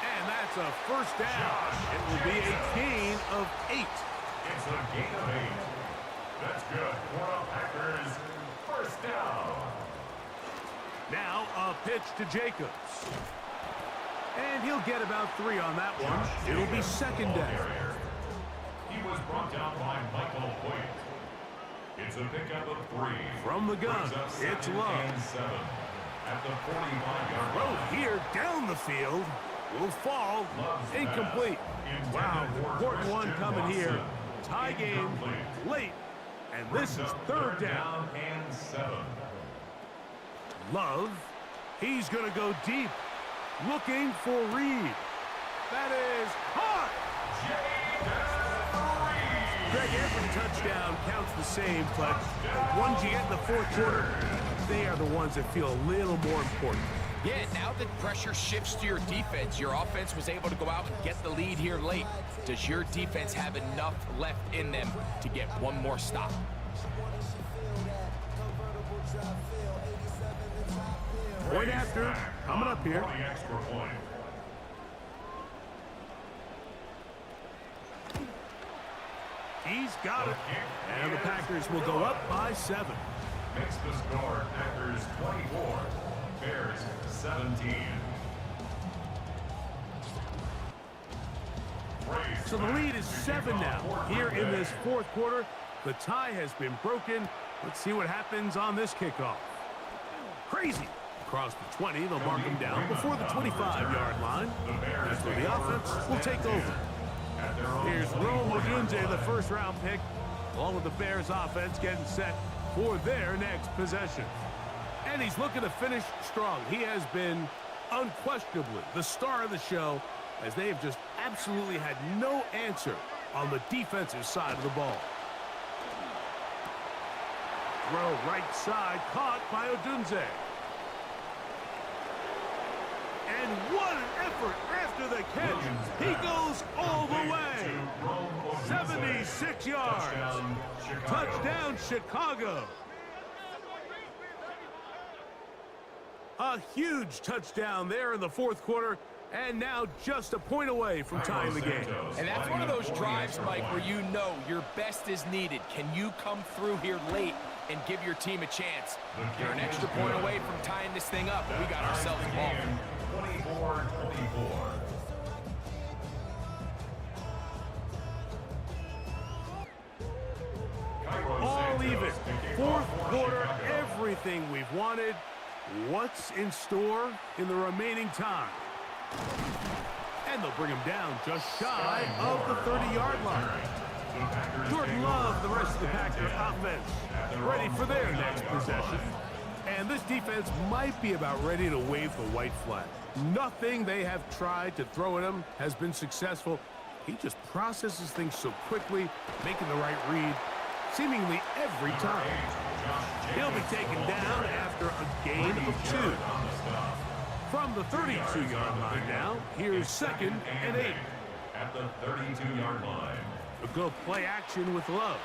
S1: And that's a first down. It will be a gain of 8.
S3: It's a gain of 8. That's good for the Packers. First down.
S1: Now a pitch to Jacobs. And he'll get about 3 on that one. It'll be second down.
S3: He was brought down by Michael Hoyt. It's a pickup of 3.
S1: From the gun, it's Love.
S3: And 7 at the 45-yard
S1: Throw
S3: line.
S1: here down the field. Will fall. Incomplete. Wow, important one coming here. Tie game late. And this is third down.
S3: And 7.
S1: Love. He's going to go deep. Looking for Reed. That is hot. Greg, every touchdown counts the same, but the ones you get in the fourth quarter, they are the ones that feel a little more important.
S2: Yeah, now that pressure shifts to your defense, your offense was able to go out and get the lead here late. Does your defense have enough left in them to get one more stop?
S1: Point after, coming up here.
S3: For the extra point.
S1: He's got it. And the Packers will go up by 7.
S3: Makes the score Packers 24, Bears 17.
S1: So the lead is 7 now. Here in this fourth quarter, the tie has been broken. Let's see what happens on this kickoff. Crazy. Across the 20, they'll mark him down before the 25-yard line. So the offense will take over. Here's Rome Odunze, the first-round pick, along with the Bears offense getting set for their next possession. And he's looking to finish strong. He has been unquestionably the star of the show, as they have just absolutely had no answer on the defensive side of the ball. Throw right side, caught by Odunze. And And what an effort after the catch. He goes all the way. 76 yards. Touchdown, Chicago. A huge touchdown there in the fourth quarter, and now just a point away from tying the game.
S2: And that's one of those drives, Mike, where you know your best is needed. Can you come through here late and give your team a chance? You're an extra point away from tying this thing up, and we got ourselves a ball.
S3: 24-24.
S1: All even. Fourth quarter, everything we've wanted. What's in store in the remaining time? And they'll bring him down just shy of the 30-yard line. Jordan Love, the rest of the Packer offense, ready for their next possession. And this defense might be about ready to wave the white flag. Nothing they have tried to throw at him has been successful. He just processes things so quickly, making the right read, seemingly every time. He'll be taken down after a gain of 2. From the 32-yard line now, here's 2nd and 8.
S3: At the 32-yard line.
S1: A good play action with Love.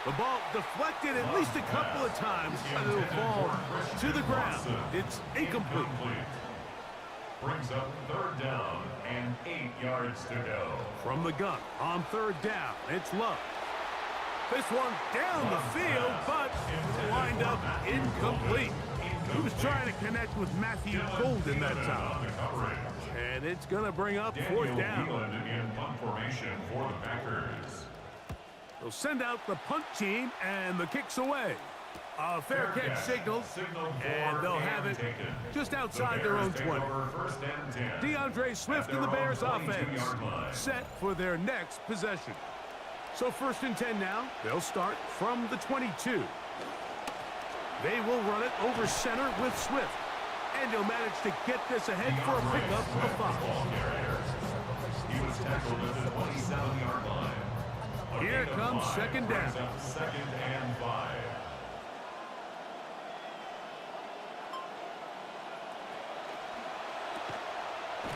S1: The ball deflected at least a couple of times, and it'll fall to the ground. It's incomplete.
S3: Brings up 3rd down and 8 yards to go.
S1: From the gun on 3rd down, it's Love. This one down the field, but lined up incomplete. He was trying to connect with Matthew Golden that time. And it's going to bring up 4th down.
S3: In punt formation for the Packers.
S1: They'll send out the punt team, and the kick's away. A fair catch signal, and they'll have it just outside their own 20. DeAndre Swift and the Bears offense set for their next possession. So 1st and 10 now. They'll start from the 22. They will run it over center with Swift. And he'll manage to get this ahead for a pickup of 5.
S3: He was tackled at the 27-yard line.
S1: Here comes 2nd down.
S3: 2nd and 5.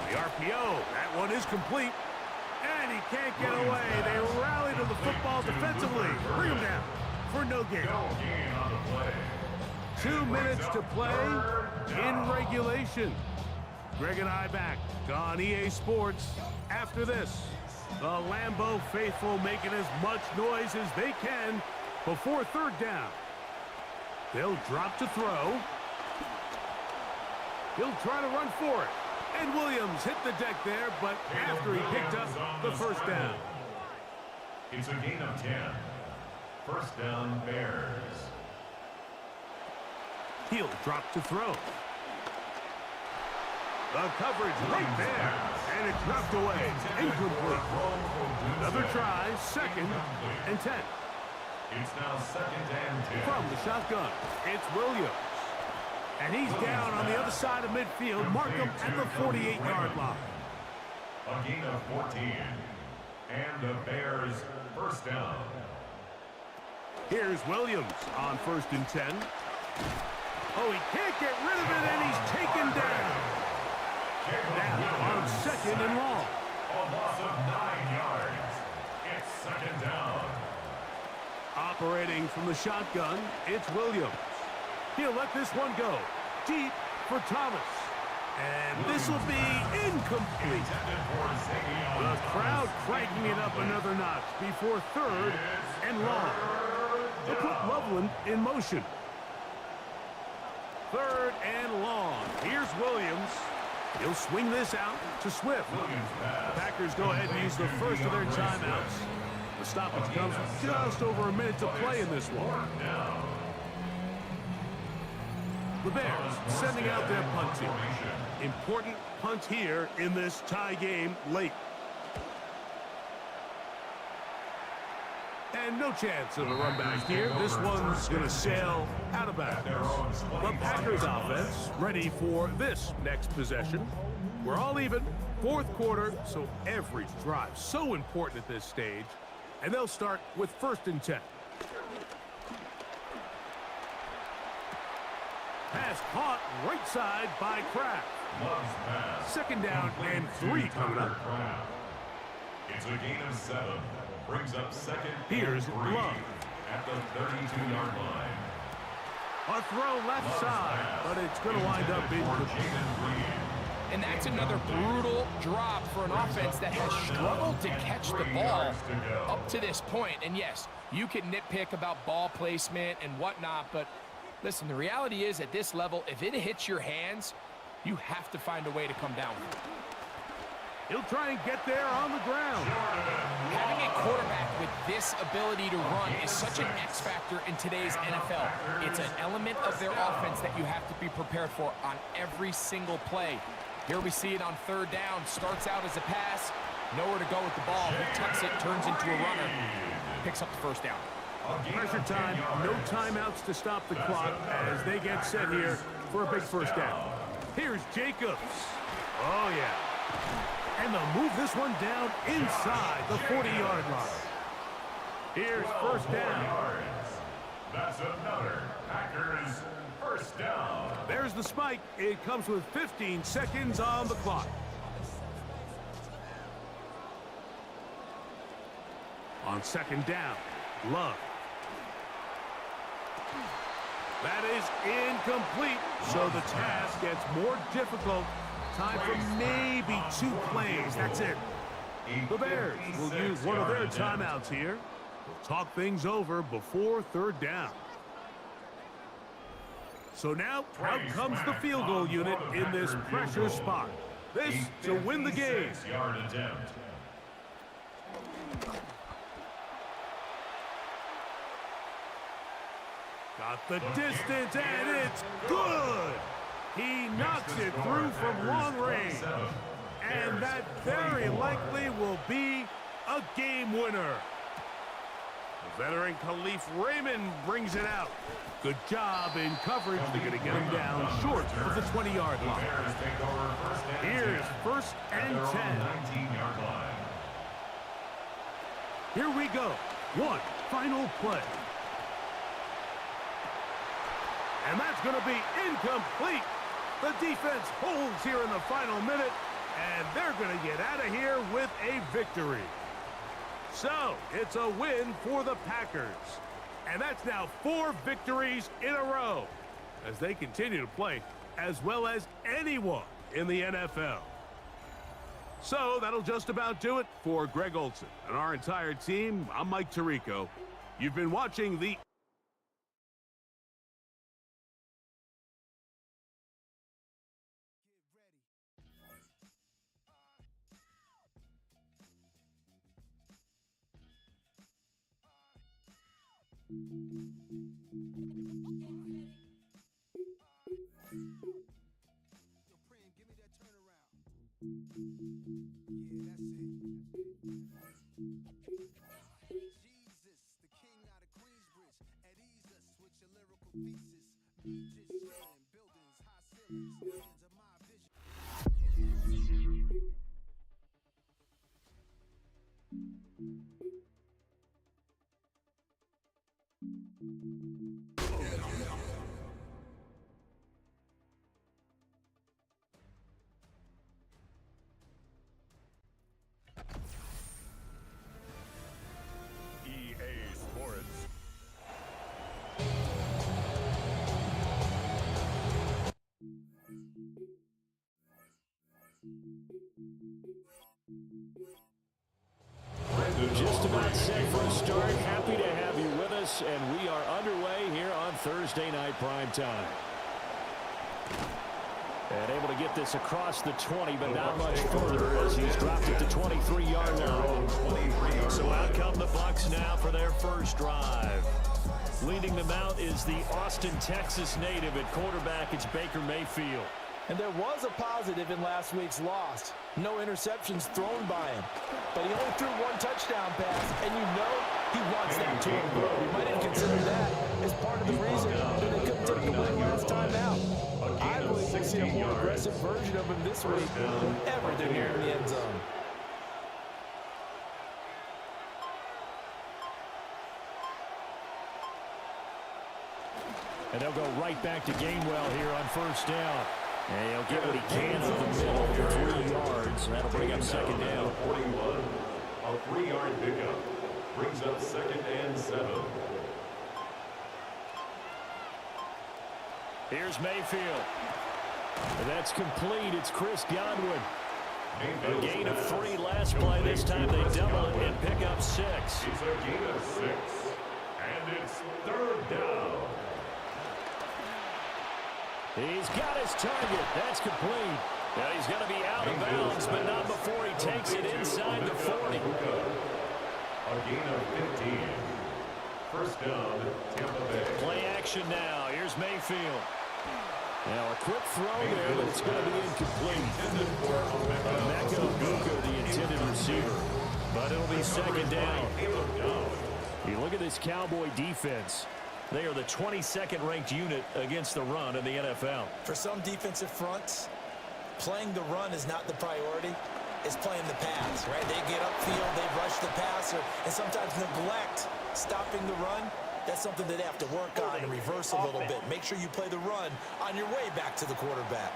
S1: The RPO, that one is complete. And he can't get away. They rally to the football defensively. Bring him down for no gain.
S3: No gain on the play.
S1: 2 minutes to play in regulation. Greg and I back on EA Sports after this. The Lambeau faithful making as much noise as they can before 3rd down. They'll drop to throw. He'll try to run for it. And Williams hit the deck there, but after he picked up the 1st down.
S3: It's a gain of 10. 1st down, Bears.
S1: He'll drop to throw. The coverage right there, and it dropped away. Incomplete. Another try, 2nd and 10.
S3: It's now 2nd and 10.
S1: From the shotgun, it's Williams. And he's down on the other side of midfield. Mark him at the 48-yard line.
S3: A gain of 14. And the Bears 1st down.
S1: Here's Williams on 1st and 10. Oh, he can't get rid of it, and he's taken down. Now on 2nd and long.
S3: A loss of 9 yards. It's 2nd down.
S1: Operating from the shotgun, it's Williams. He'll let this one go. Deep for Thomas. And this will be incomplete. The crowd cranking it up another notch before 3rd and long. They'll put Loveland in motion. 3rd and long. Here's Williams. He'll swing this out to Swift. The Packers go ahead and use the first of their timeouts. The stoppage comes with just over a minute to play in this one. The Bears sending out their punt team. Important punt here in this tie game late. And no chance of a run back here. This one's going to sail out of bounds. The Packers offense ready for this next possession. We're all even. 4th quarter, so every drive so important at this stage. And they'll start with 1st and 10. Pass caught right side by Kraft.
S3: Love's pass.
S1: Second down and 3 coming up.
S3: Kraft. It's a gain of 7. Brings up second
S1: Here's
S3: and 3
S1: Love.
S3: at the 32-yard line.
S1: A throw left side, but it's going to wind up incomplete.
S2: And that's another brutal drop for an offense that has struggled to catch the ball up to this point. And yes, you can nitpick about ball placement and whatnot, but listen, the reality is at this level, if it hits your hands, you have to find a way to come down with it.
S1: He'll try and get there on the ground.
S2: Having a quarterback with this ability to run is such an X factor in today's NFL. It's an element of their offense that you have to be prepared for on every single play. Here we see it on third down. Starts out as a pass. Nowhere to go with the ball. He tucks it, turns into a runner. Picks up the first down.
S1: Pressure time, no timeouts to stop the clock as they get set here for a big first down. Here's Jacobs. Oh, yeah. And they'll move this one down inside the 40-yard line. Here's first down.
S3: That's another Packers first down.
S1: There's the spike. It comes with 15 seconds on the clock. On second down, Love. That is incomplete, so the task gets more difficult. Time for maybe 2 plays. That's it. The Bears will use one of their timeouts here. We'll talk things over before third down. So now, out comes the field goal unit in this pressure spot. This to win the game.
S3: 56-yard attempt.
S1: Got the distance, and it's good. He knocks it through from long range. And that very likely will be a game winner. The veteran Khalif Raymond brings it out. Good job in coverage. They're going to get him down short of the 20-yard line. Here's first and 10.
S3: 19-yard line.
S1: Here we go. One final play. And that's going to be incomplete. The defense holds here in the final minute, and they're going to get out of here with a victory. So, it's a win for the Packers. And that's now 4 victories in a row as they continue to play as well as anyone in the NFL. So, that'll just about do it for Greg Olson and our entire team. I'm Mike Tirico. You've been watching the
S6: Just about set for a start. Happy to have you with us, and we are underway here on Thursday Night Prime Time. And able to get this across the 20, but not much further as he's dropped it to 23-yard line. So out come the Bucs now for their first drive. Leading them out is the Austin, Texas native at quarterback. It's Baker Mayfield.
S7: And there was a positive in last week's loss. No interceptions thrown by him. But he only threw 1 touchdown pass, and you know he wants that to improve. You might have considered that as part of the reason that they couldn't take the win last time out. I believe we'll see a more aggressive version of him this week whenever they're near the end zone.
S6: And they'll go right back to Gainwell here on first down. And he'll get what he can up the middle for 3 yards. And that'll bring up second down.
S3: 41. A 3-yard pickup. Brings up second and 7.
S6: Here's Mayfield. And that's complete. It's Chris Godwin. A gain of 3 last play. This time they double it and pick up 6.
S3: It's a gain of 6. And it's 3rd down.
S6: He's got his target. That's complete. Now he's going to be out of bounds, but not before he takes it inside the 40.
S3: A gain of 15. First down, Tampa Bay.
S6: Play action now. Here's Mayfield. Now a quick throw there, but it's going to be incomplete. Emeka Egbuka, the intended receiver. But it'll be second down. You look at this Cowboy defense. They are the 22nd ranked unit against the run in the NFL.
S7: For some defensive fronts, playing the run is not the priority. It's playing the pass, right? They get upfield, they rush the passer, and sometimes neglect stopping the run. That's something that they have to work on and reverse a little bit. Make sure you play the run on your way back to the quarterback.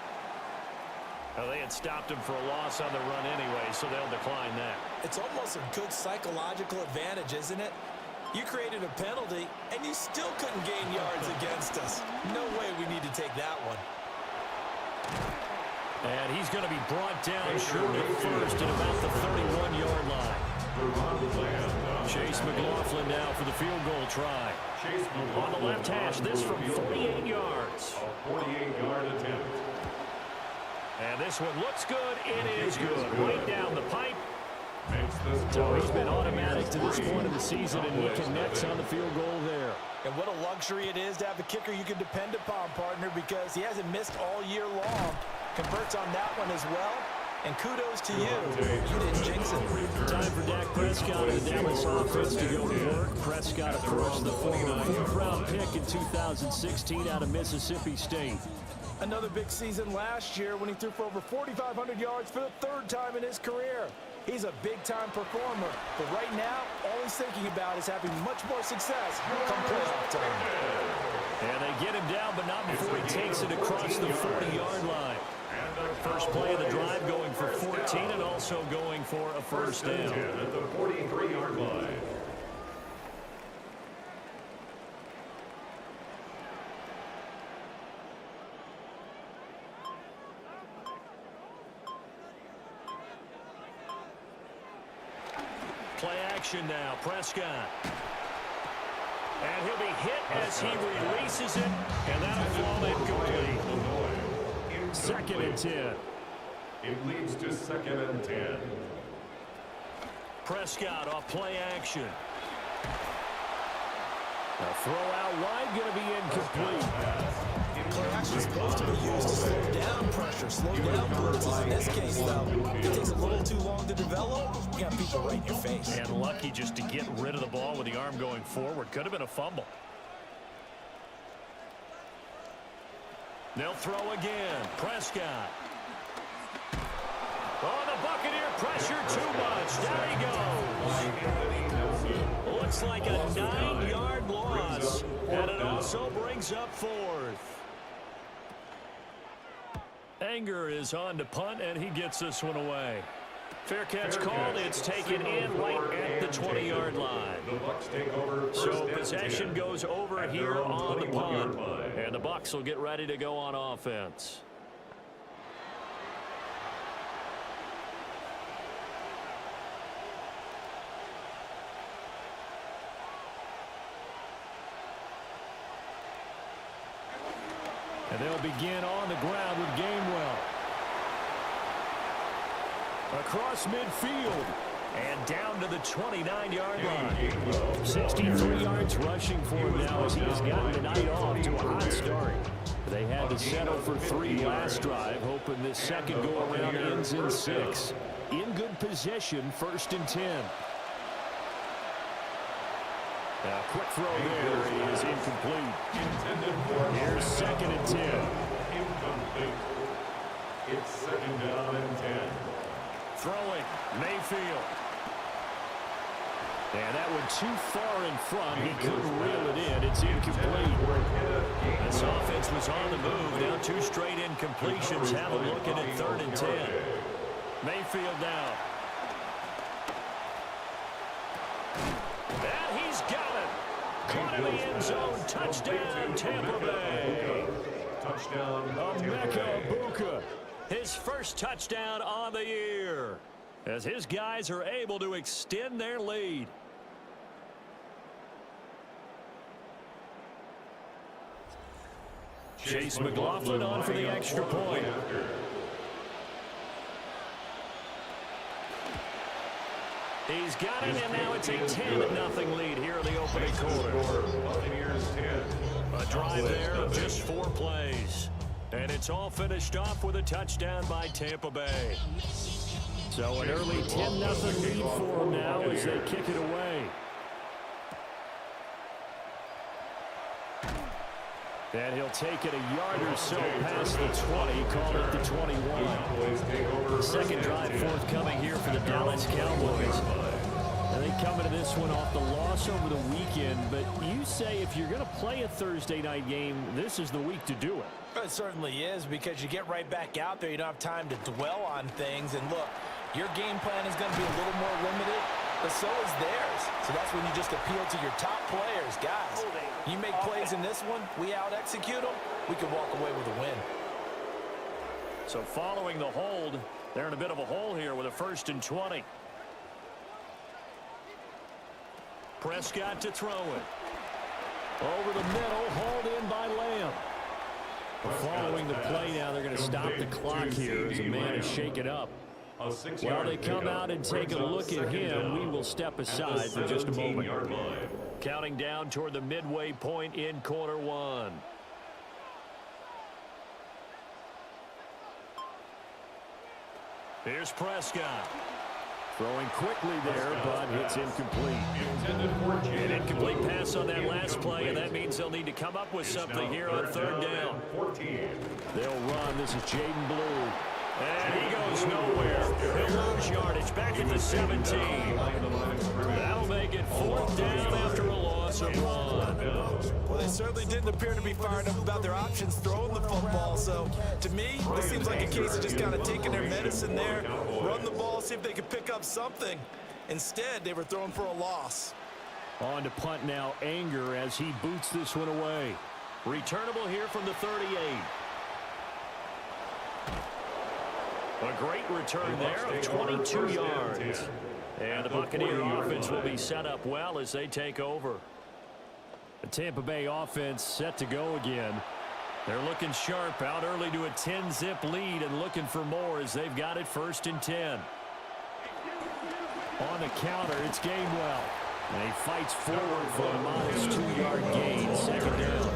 S6: Well, they had stopped him for a loss on the run anyway, so they'll decline that.
S7: It's almost a good psychological advantage, isn't it? You created a penalty, and you still couldn't gain yards against us. No way we need to take that one.
S6: And he's going to be brought down short at first at about the 31-yard line. Chase McLaughlin now for the field goal try. On the left hash, this from 48 yards.
S3: A 48-yard attempt.
S6: And this one looks good. It is good. Right down the pipe.
S3: So
S6: he's been automatic to this point of the season, and he connects on the field goal there.
S7: And what a luxury it is to have a kicker you can depend upon, partner, because he hasn't missed all year long. Converts on that one as well. And kudos to you. You didn't jinx it.
S6: Time for Dak Prescott and the Dallas offense to go to work. Prescott, of course, the former 4th-round pick in 2016 out of Mississippi State.
S7: Another big season last year when he threw for over 4,500 yards for the 3rd time in his career. He's a big-time performer, but right now, all he's thinking about is having much more success come playoff time.
S6: And they get him down, but not before he takes it across the 40-yard line. First play of the drive going for 14 and also going for a first down.
S3: At the 43-yard line.
S6: Play action now, Prescott. And he'll be hit as he releases it, and that'll fall incomplete. 2nd and 10.
S3: It leads to 2nd and 10.
S6: Prescott off play action. A throw out wide, going to be incomplete.
S7: Play action is supposed to be used to slow down pressure, slow down blitzes. In this case, though, it takes a little too long to develop. You got people right in your face.
S6: And lucky just to get rid of the ball with the arm going forward. Could have been a fumble. They'll throw again. Prescott. Oh, the Buccaneer pressure too much. Down he goes. Looks like a 9-yard loss. And it also brings up 4th. Anger is on to punt, and he gets this one away. Fair catch called. It's taken in right at the 20-yard line. So possession goes over here on the punt. And the Bucs will get ready to go on offense. And they'll begin on the ground with Gainwell. Across midfield. And down to the 29-yard line. 63 yards rushing for him now as he has gotten the night off to a hot start. They had to settle for 3 last drive, hoping this second go-around ends in 6. In good position, 1st and 10. Now, quick throw there is incomplete. Here's 2nd and 10.
S3: Incomplete. It's 2nd down and 10.
S6: Throwing, Mayfield. And that one too far in front. He couldn't reel it in. It's incomplete. This offense was on the move. Now 2 straight incompletions. Have a look at it, 3rd and 10. Mayfield now. And he's got it. Caught in the end zone. Touchdown, Tampa Bay.
S3: Touchdown,
S6: Emeka Egbuka. His first touchdown on the year, as his guys are able to extend their lead. Chase McLaughlin on for the extra point. He's got it, and now it's a 10-0 lead here in the opening quarter. A drive there of just 4 plays. And it's all finished off with a touchdown by Tampa Bay. So an early 10-0 lead for them now as they kick it away. And he'll take it a yard or so past the 20, call it the 21. Second drive forthcoming here for the Dallas Cowboys. And they come into this one off the loss over the weekend, but you say if you're going to play a Thursday night game, this is the week to do it.
S7: It certainly is, because you get right back out there. You don't have time to dwell on things. And look, your game plan is going to be a little more limited, but so is theirs. So that's when you just appeal to your top players. Guys, you make plays in this one, we out-execute them, we can walk away with a win.
S6: So following the hold, they're in a bit of a hole here with a 1st and 20. Prescott to throw it. Over the middle, hauled in by Lamb. Following the play now, they're going to stop the clock here as a man is shaken up. While they come out and take a look at him, we will step aside for just a moment. Counting down toward the midway point in quarter 1. Here's Prescott. Throwing quickly there, but it's incomplete. An incomplete pass on that last play, and that means they'll need to come up with something here on 3rd down. They'll run. This is Jaden Blue. And he goes nowhere. He'll lose yardage back at the 17. That'll make it 4th down after a loss of 1.
S7: Well, they certainly didn't appear to be fired up about their options throwing the football. So, to me, this seems like a case of just kind of taking their medicine there, run the ball, see if they can pick up something. Instead, they were throwing for a loss.
S6: On to punt now, Anger, as he boots this one away. Returnable here from the 38. A great return there of 22 yards. And the Buccaneer offense will be set up well as they take over. The Tampa Bay offense set to go again. They're looking sharp, out early to a 10-zip lead and looking for more as they've got it 1st and 10. On the counter, it's Gainwell. And he fights forward for a modest 2-yard gain, 2nd down.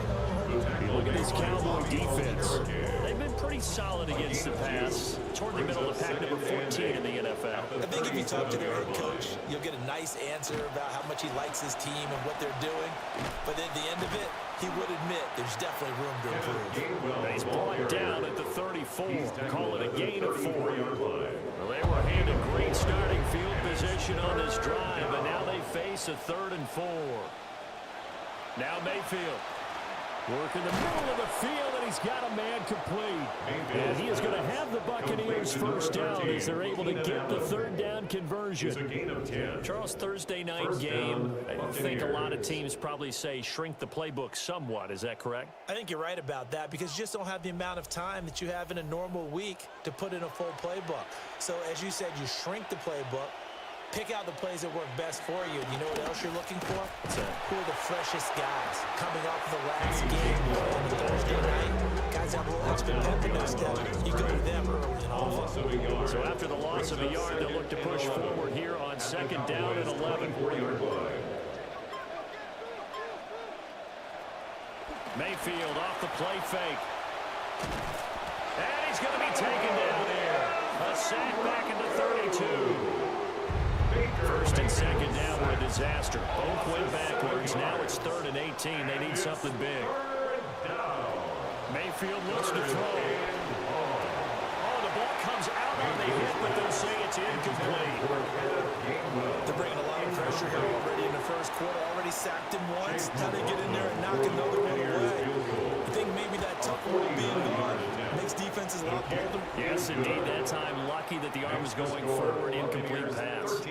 S6: You look at this Cowboy defense. They've been pretty solid against the pass, toward the middle of pack number 14 in the NFL.
S7: I think if you talk to their head coach, you'll get a nice answer about how much he likes his team and what they're doing. But at the end of it, he would admit there's definitely room to improve.
S6: He's brought down at the 34. Call it a gain of 4. Well, they were handed great starting field position on this drive, but now they face a 3rd and 4. Now Mayfield. Work in the middle of the field, and he's got a man complete. And he is going to have the Buccaneers 1st down as they're able to get the 3rd down conversion. Charles, Thursday night game, I think a lot of teams probably say shrink the playbook somewhat. Is that correct?
S7: I think you're right about that, because you just don't have the amount of time that you have in a normal week to put in a full playbook. So, as you said, you shrink the playbook. Pick out the plays that work best for you. And you know what else you're looking for? Who are the freshest guys coming off the last game on the Thursday night? Guys have a little extra pep in their step. You go to them early and often.
S6: So after the loss of a yard, they'll look to push forward here on 2nd down and 11. Mayfield off the play fake. And he's going to be taken down here. A sack back into 32. 1st and 2nd down were a disaster. Both went backwards. Now it's 3rd and 18. They need something big. Mayfield looks to throw. Oh, the ball comes out on the hit, but there's say it's incomplete.
S7: They're bringing a lot of pressure here already in the first quarter. Already sacked him once. Now they get in there and knock another one away. I think maybe that tough role being guard makes defenses a lot bolder.
S6: Yes, indeed. That time, lucky that the arm was going forward. Incomplete pass.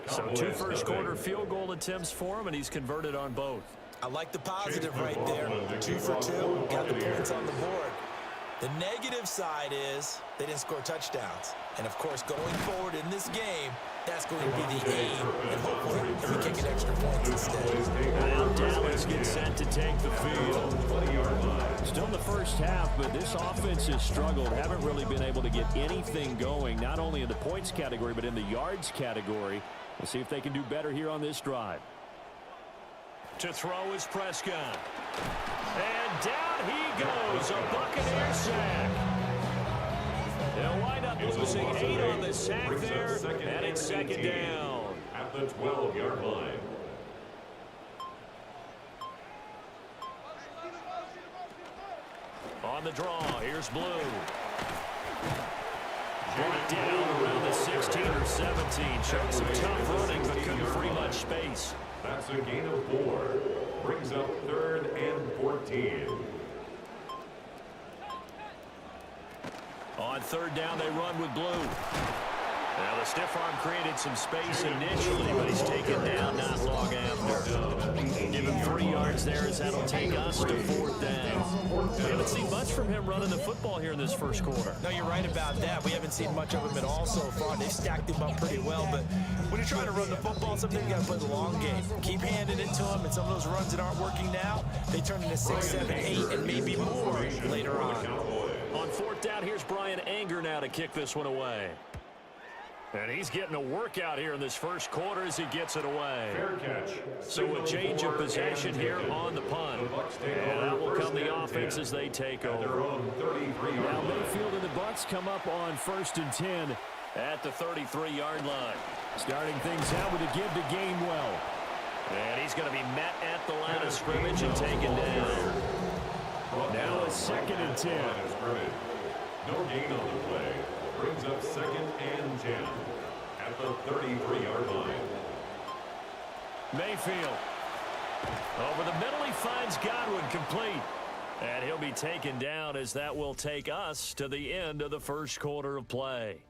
S6: So 2 first-quarter field goal attempts for him, and he's converted on both.
S7: I like the positive right there. 2 for 2. Got the points on the board. The negative side is they didn't score touchdowns. And, of course, going forward in this game, that's going to be the aim. And hopefully, if we kick an extra point instead.
S6: Now Dallas gets set to take the field. Still in the first half, but this offense has struggled. Haven't really been able to get anything going, not only in the points category, but in the yards category. We'll see if they can do better here on this drive. To throw is Prescott. And down he goes. A Buccaneer sack. They'll wind up losing 8 on the sack there, and it's second down.
S3: At the 12-yard line.
S6: On the draw, here's Blue. Brought down around the 16 or 17. Showed some tough running, but couldn't free much space.
S3: That's a gain of 4. Brings up 3rd and 14.
S6: On 3rd down, they run with Blue. Now, the stiff arm created some space initially, but he's taken down not long after. Give him 3 yards there as that'll take us to 4th down. We haven't seen much from him running the football here in this first quarter.
S7: No, you're right about that. We haven't seen much of him at all so far. They've stacked him up pretty well, but when you're trying to run the football, sometimes you got to play the long game. Keep handing it to him, and some of those runs that aren't working now, they turn into 6, 7, 8, and maybe more later on.
S6: On 4th down, here's Brian Anger now to kick this one away. And he's getting a workout here in this first quarter as he gets it away.
S3: Fair catch.
S6: So a change of possession here on the punt. And that will come the offense as they take over. Now Mayfield and the Bucs come up on 1st and 10 at the 33-yard line. Starting things out with a give to Gainwell. And he's going to be met at the line of scrimmage and taken down. Now a 2nd and 10.
S3: No gain on the play. Brings up 2nd and 10 at the 33-yard line.
S6: Mayfield. Over the middle, he finds Godwin complete. And he'll be taken down as that will take us to the end of the first quarter of play.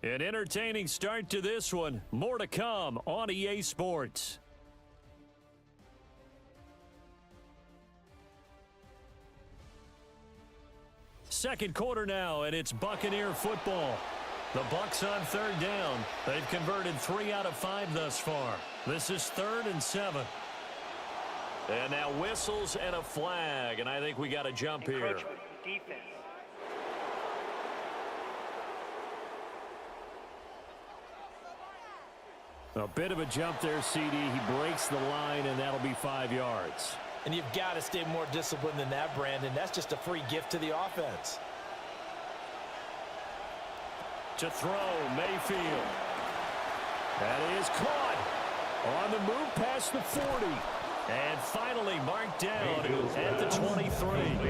S6: An entertaining start to this one. More to come on EA Sports. Second quarter now, and it's Buccaneer football. The Bucs on 3rd down. They've converted 3 out of 5 thus far. This is 3rd and 7. And now whistles and a flag, and I think we got a jump here.
S8: Defense.
S6: A bit of a jump there, CD. He breaks the line, and that'll be 5 yards.
S7: And you've got to stay more disciplined than that, Brandon. That's just a free gift to the offense.
S6: To throw, Mayfield. That is caught. On the move past the 40. And finally marked down at the 23.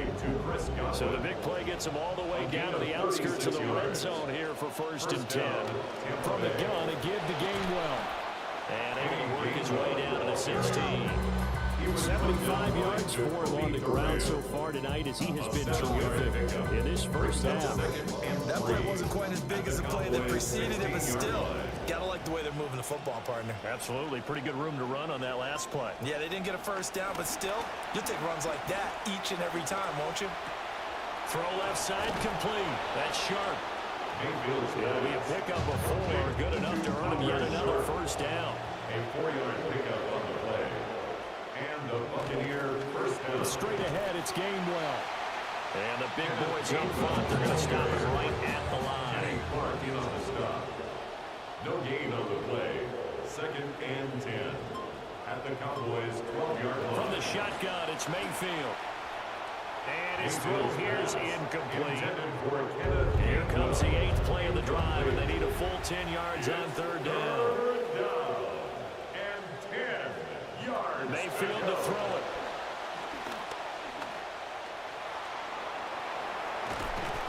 S6: So the big play gets him all the way down to the outskirts of the red zone here for 1st and 10. From the gun, a give to Gainwell. And able to work his way down to the 16. 75 yards for him on the ground so far tonight as he has been terrific in this first half.
S7: That play wasn't quite as big as the play that preceded it, but still, gotta like the way they're moving the football, partner.
S6: Absolutely. Pretty good room to run on that last play.
S7: Yeah, they didn't get a first down, but still, you'll take runs like that each and every time, won't you?
S6: Throw left side complete. That's sharp. It'll be a pickup of 4. Good enough to earn him yet another first down.
S3: A 4-yard pickup on the play. And the Buccaneer first down.
S6: Straight ahead, it's Gainwell. And the big boys up front, they're going to stop it right at the line.
S3: Clark in on the stop. No gain on the play. 2nd and 10. At the Cowboys' 12-yard line.
S6: From the shotgun, it's Mayfield. And his throw here is incomplete. Here comes the 8th play of the drive, and they need a full 10 yards on 3rd down.
S3: And 10 yards.
S6: Mayfield to throw it.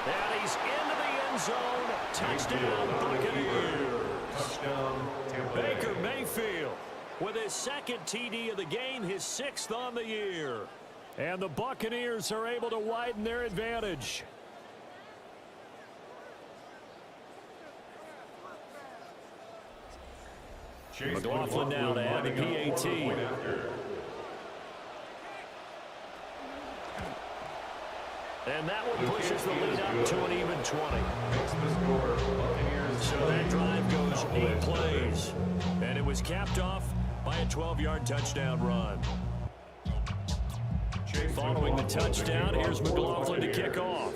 S6: And he's into the end end zone. Touchdown, Buccaneers.
S3: Touchdown, Tampa Bay.
S6: Baker Mayfield with his second TD of the game, his 6th on the year. And the Buccaneers are able to widen their advantage. McLaughlin now to add the PAT. And that one pushes the lead up to an even 20. So that drive goes 8 plays. And it was capped off by a 12-yard touchdown run. Following the touchdown, here's McLaughlin to kick off.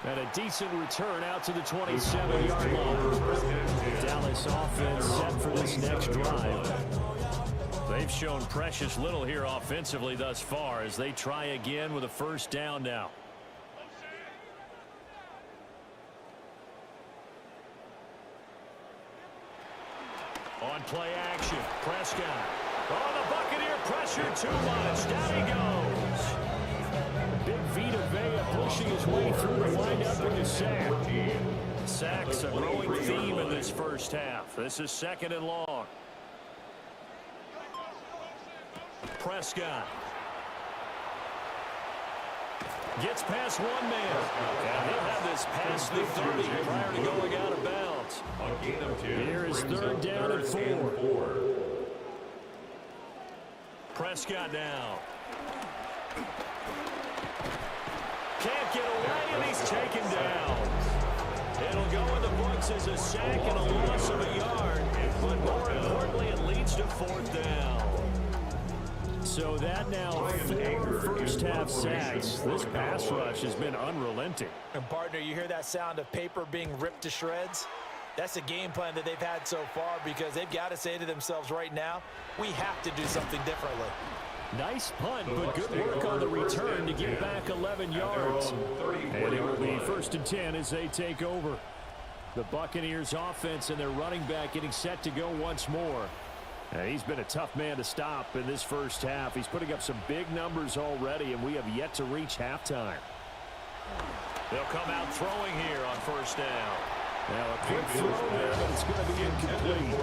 S6: And a decent return out to the 27-yard line. Dallas offense set for this next drive. They've shown precious little here offensively thus far as they try again with a first down now. On play action, Prescott. Oh, the Buccaneer pressure too much. Down he goes. Big Vita Vea pushing his way through to wind up with a sack. Sacks a growing theme in this first half. This is 2nd and long. Prescott gets past one man. And he'll have this past the 30 prior to going out of bounds. Here is 3rd down and 4. Prescott now. Can't get away, and he's taken down. It'll go in the books as a sack and a loss of a yard. But more importantly, it leads to 4th down. So that now 4 first-half sacks. This pass rush has been unrelenting.
S7: And, partner, you hear that sound of paper being ripped to shreds? That's a game plan that they've had so far because they've got to say to themselves right now, we have to do something differently.
S6: Nice punt, but good work on the return to get back 11 yards. And it will be 1st and 10 as they take over. The Buccaneers offense and their running back getting set to go once more. He's been a tough man to stop in this first half. He's putting up some big numbers already, and we have yet to reach halftime. They'll come out throwing here on 1st down. Now a quick throw there, but it's going to be incomplete.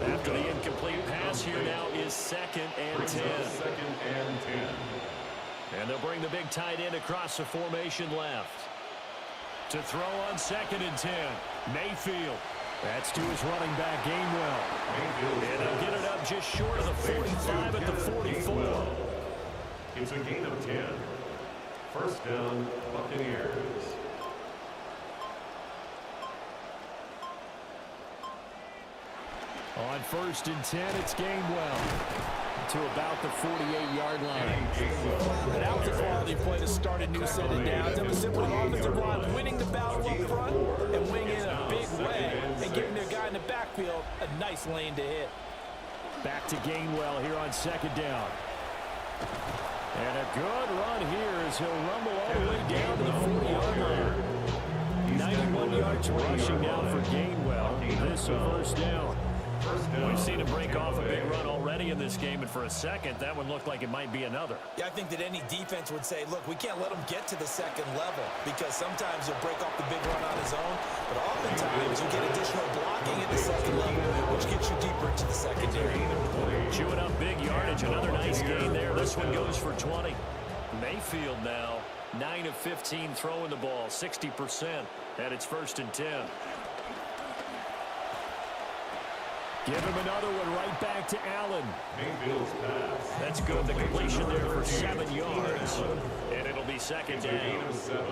S6: After the incomplete pass, here now is 2nd and 10. And they'll bring the big tight end across the formation left. To throw on 2nd and 10. Mayfield. That's to his running back, Gainwell. And they'll get it up just short of the 45 at the 44.
S3: It's a gain of 10. 1st down, Buccaneers.
S6: On 1st and 10, it's Gainwell to about the 48-yard line.
S7: That was a quality play to start a new set of downs. It was simply the offensive line winning the battle up front and winning in a big way and giving their guy in the backfield a nice lane to hit.
S6: Back to Gainwell here on 2nd down. And a good run here as he'll rumble all the way down to the 40-yard line. 91 yards rushing now for Gainwell. This a 1st down. We've seen him break off a big run already in this game, and for a second, that one looked like it might be another.
S7: Yeah, I think that any defense would say, look, we can't let him get to the 2nd level because sometimes he'll break off the big run on his own, but oftentimes you get additional blocking at the 2nd level, which gets you deeper into the secondary.
S6: Chewing up big yardage, another nice gain there. This one goes for 20. Mayfield now, 9 of 15 throwing the ball, 60%, and it's 1st and 10. Give him another one right back to Allen.
S3: Mayfield's pass.
S6: That's good. The completion there for 7 yards. And it'll be 2nd down.
S3: 7.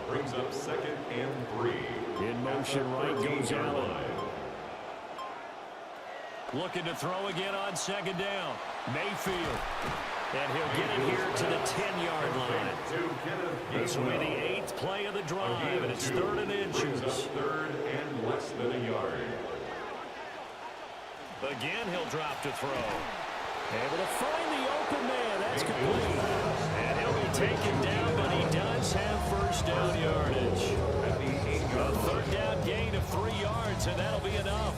S3: Brings up 2nd and 3.
S6: In motion right goes Allen. Looking to throw again on 2nd down. Mayfield. And he'll get it here to the 10-yard line. This will be the 8th play of the drive, and it's 3rd and inches.
S3: 3rd and less than a yard.
S6: Again, he'll drop to throw. Able to find the open man. That's complete. And he'll be taken down, but he does have 1st down yardage. A 3rd down gain of 3 yards, and that'll be enough.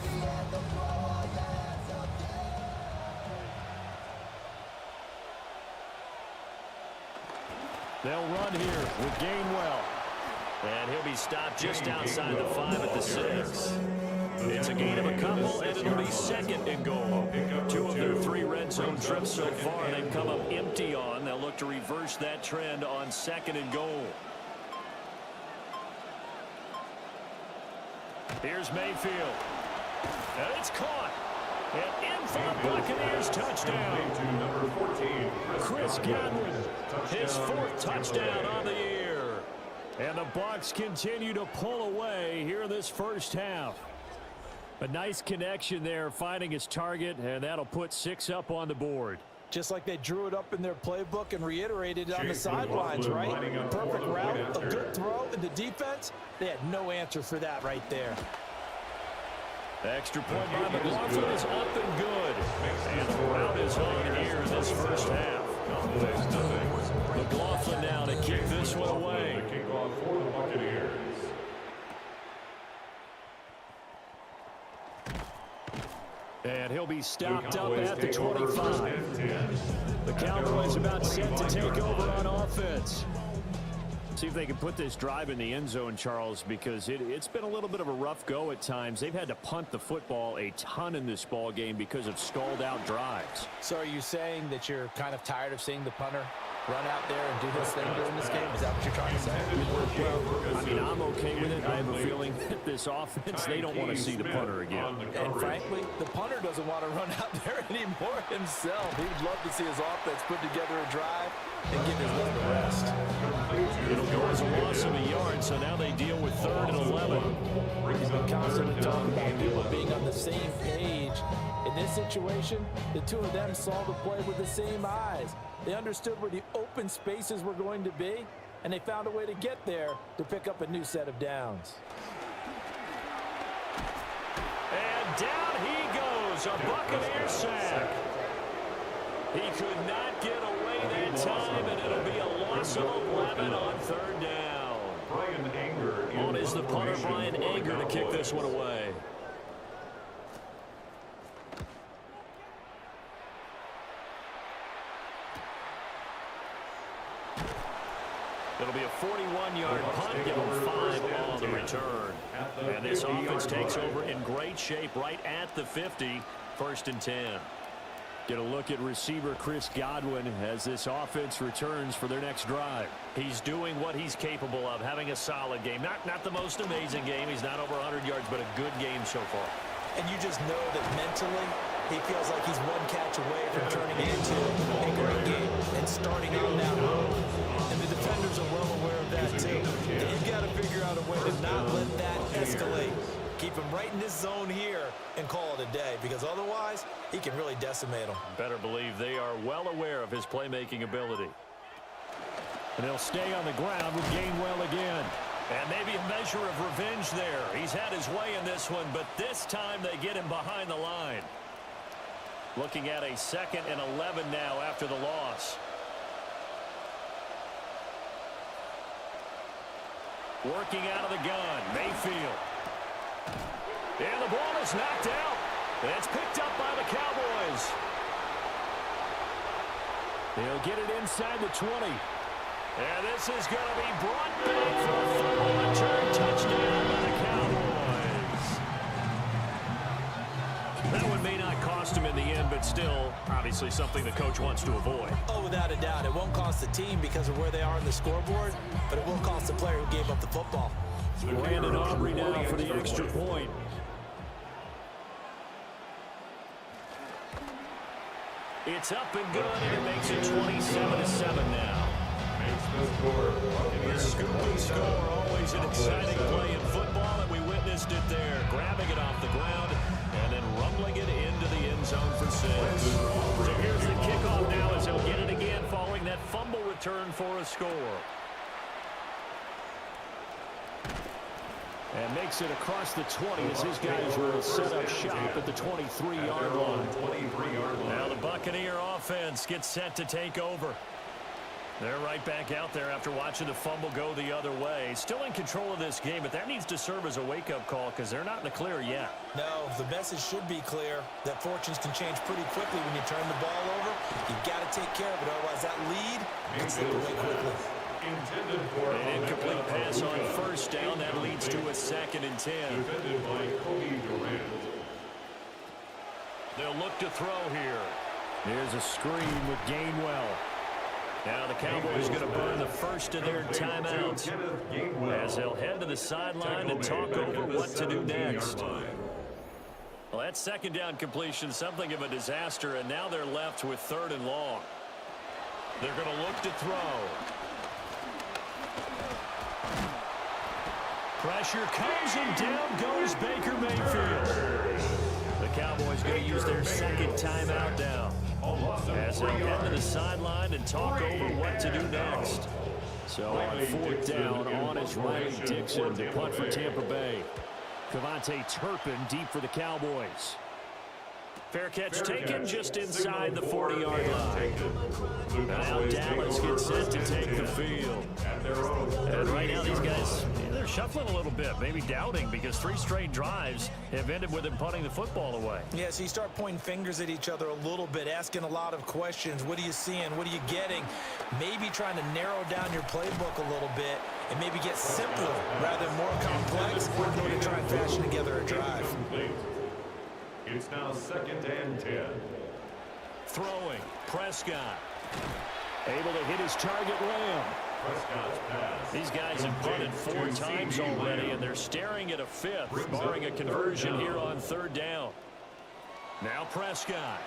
S6: They'll run here with Gainwell. And he'll be stopped just outside the 5 at the 6. It's a gain of a couple, and it'll be 2nd and goal. 2 of their 3 red zone trips so far they've come up empty on. They'll look to reverse that trend on 2nd and goal. Here's Mayfield. And it's caught. And in for the Buccaneers touchdown. Chris Godwin, his 4th touchdown on the year. And the Bucs continue to pull away here in this first half. A nice connection there, finding his target, and that'll put 6 up on the board.
S7: Just like they drew it up in their playbook and reiterated it on the sidelines, right? Perfect route, a good throw, and the defense, they had no answer for that right there.
S6: Extra point by McLaughlin is up and good. And the route is on here in this first half. McLaughlin now to kick this one away.
S3: Kickoff for the Buccaneers.
S6: And he'll be stopped up at the 25. The Cowboys about set to take over on offense. See if they can put this drive in the end zone, Charles, because it's been a little bit of a rough go at times. They've had to punt the football a ton in this ball game because of stalled-out drives.
S7: So are you saying that you're kind of tired of seeing the punter run out there and do his thing during this game? Is that what you're trying to say?
S6: Well, I mean, I'm okay with it. I have a feeling that this offense, they don't want to see the punter again.
S7: And frankly, the punter doesn't want to run out there anymore himself. He would love to see his offense put together a drive and give his leg a rest.
S6: It'll go as a loss of a yard, so now they deal with 3rd and 11.
S7: We've been constantly talking about people being on the same page. In this situation, the 2 of them saw the play with the same eyes. They understood where the open spaces were going to be, and they found a way to get there to pick up a new set of downs.
S6: And down he goes, a Buccaneer sack. He could not get away that time, and it'll be a loss of 11 on 3rd down.
S3: Brian Anger
S6: On is the punter, Brian Anger, to kick this one away. It'll be a 41-yard punt, give them 5 on the return. And this offense takes over in great shape right at the 50, 1st and 10. Get a look at receiver Chris Godwin as this offense returns for their next drive. He's doing what he's capable of, having a solid game. Not the most amazing game. He's not over 100 yards, but a good game so far.
S7: And you just know that mentally, he feels like he's one catch away from turning it into a great game and starting on that road. And the defenders are well aware of that too. And you've got to figure out a way to not let that escalate. Keep him right in this zone here and call it a day, because otherwise he can really decimate them.
S6: Better believe they are well aware of his playmaking ability. And they'll stay on the ground with Gainwell again. And maybe a measure of revenge there. He's had his way in this one, but this time they get him behind the line. Looking at a 2nd and 11 now after the loss. Working out of the gun, Mayfield. And the ball is knocked out. And it's picked up by the Cowboys. They'll get it inside the 20. And this is going to be brought back for a final return touchdown by the Cowboys. That one may not cost him in the end, but still, obviously something the coach wants to avoid.
S7: Oh, without a doubt. It won't cost the team because of where they are in the scoreboard, but it will cost the player who gave up the football.
S6: Brandon Aubrey now for the extra point. It's up and good, and it makes it 27-7 now. The scoop and score, always an exciting play in football, and we witnessed it there, grabbing it off the ground and then rumbling it into the end zone for 6. So here's the kickoff now as he'll get it again following that fumble return for a score. And makes it across the 20 as his guys will set up shop at the 23-yard line. Now the Buccaneer offense gets set to take over. They're right back out there after watching the fumble go the other way. Still in control of this game, but that needs to serve as a wake-up call because they're not in the clear yet.
S7: No, the message should be clear that fortunes can change pretty quickly when you turn the ball over. You've got to take care of it, otherwise that lead can slip away quickly.
S6: first down. That leads to a 2nd and 10.
S3: Defended by Cody Durant.
S6: They'll look to throw here. Here's a screen with Gainwell. Now the Cowboys going to burn the first of their timeouts as they'll head to the sideline and talk over what to do next. Well, that 2nd down completion, something of a disaster, and now they're left with 3rd and long. They're going to look to throw. Pressure comes and down goes Baker Mayfield. The Cowboys going to use their 2nd timeout now as they head to the sideline and talk over what to do next. So on 4th down, on is Riley Dixon, the punt for Tampa Bay. Cavante Turpin deep for the Cowboys. Fair catch taken just inside the 40-yard line. Now Dallas gets set to take the field. And right now these guys, they're shuffling a little bit, maybe doubting, because 3 straight drives have ended with them punting the football away.
S7: Yeah, so you start pointing fingers at each other a little bit, asking a lot of questions. What are you seeing? What are you getting? Maybe trying to narrow down your playbook a little bit and maybe get simpler rather than more complex in order to try and fashion together a drive.
S3: It's now 2nd and 10.
S6: Throwing, Prescott. Able to hit his target, Lamb.
S3: Prescott's pass.
S6: These guys have punted 4 times already, and they're staring at a 5th, barring a conversion here on 3rd down. Now Prescott.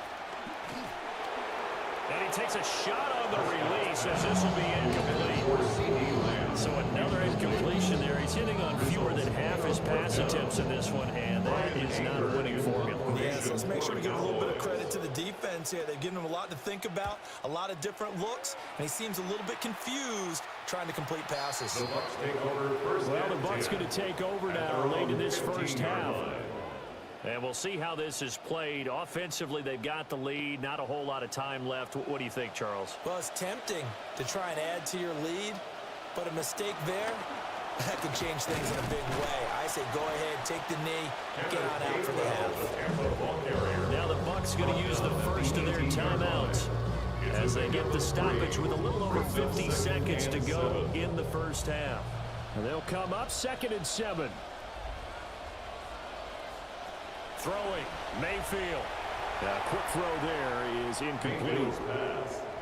S6: And he takes a shot on the release as this will be incomplete. So another incompletion there. He's hitting on fewer than half his pass attempts in this one, and that is not a winning formula.
S7: Yes, let's make sure we give a little bit of credit to the defense here. They've given him a lot to think about, a lot of different looks, and he seems a little bit confused trying to complete passes.
S3: The Bucs take over first.
S6: Well, the Bucs going to take over now late in this first half. And we'll see how this is played. Offensively, they've got the lead. Not a whole lot of time left. What do you think, Charles?
S7: Well, it's tempting to try and add to your lead, but a mistake there, that could change things in a big way. I say go ahead, take the knee, get on out for the half.
S6: Now the Bucs going to use the first of their timeouts as they get the stoppage with a little over 50 seconds to go in the first half. And they'll come up 2nd and 7. Throwing, Mayfield. A quick throw there is incomplete.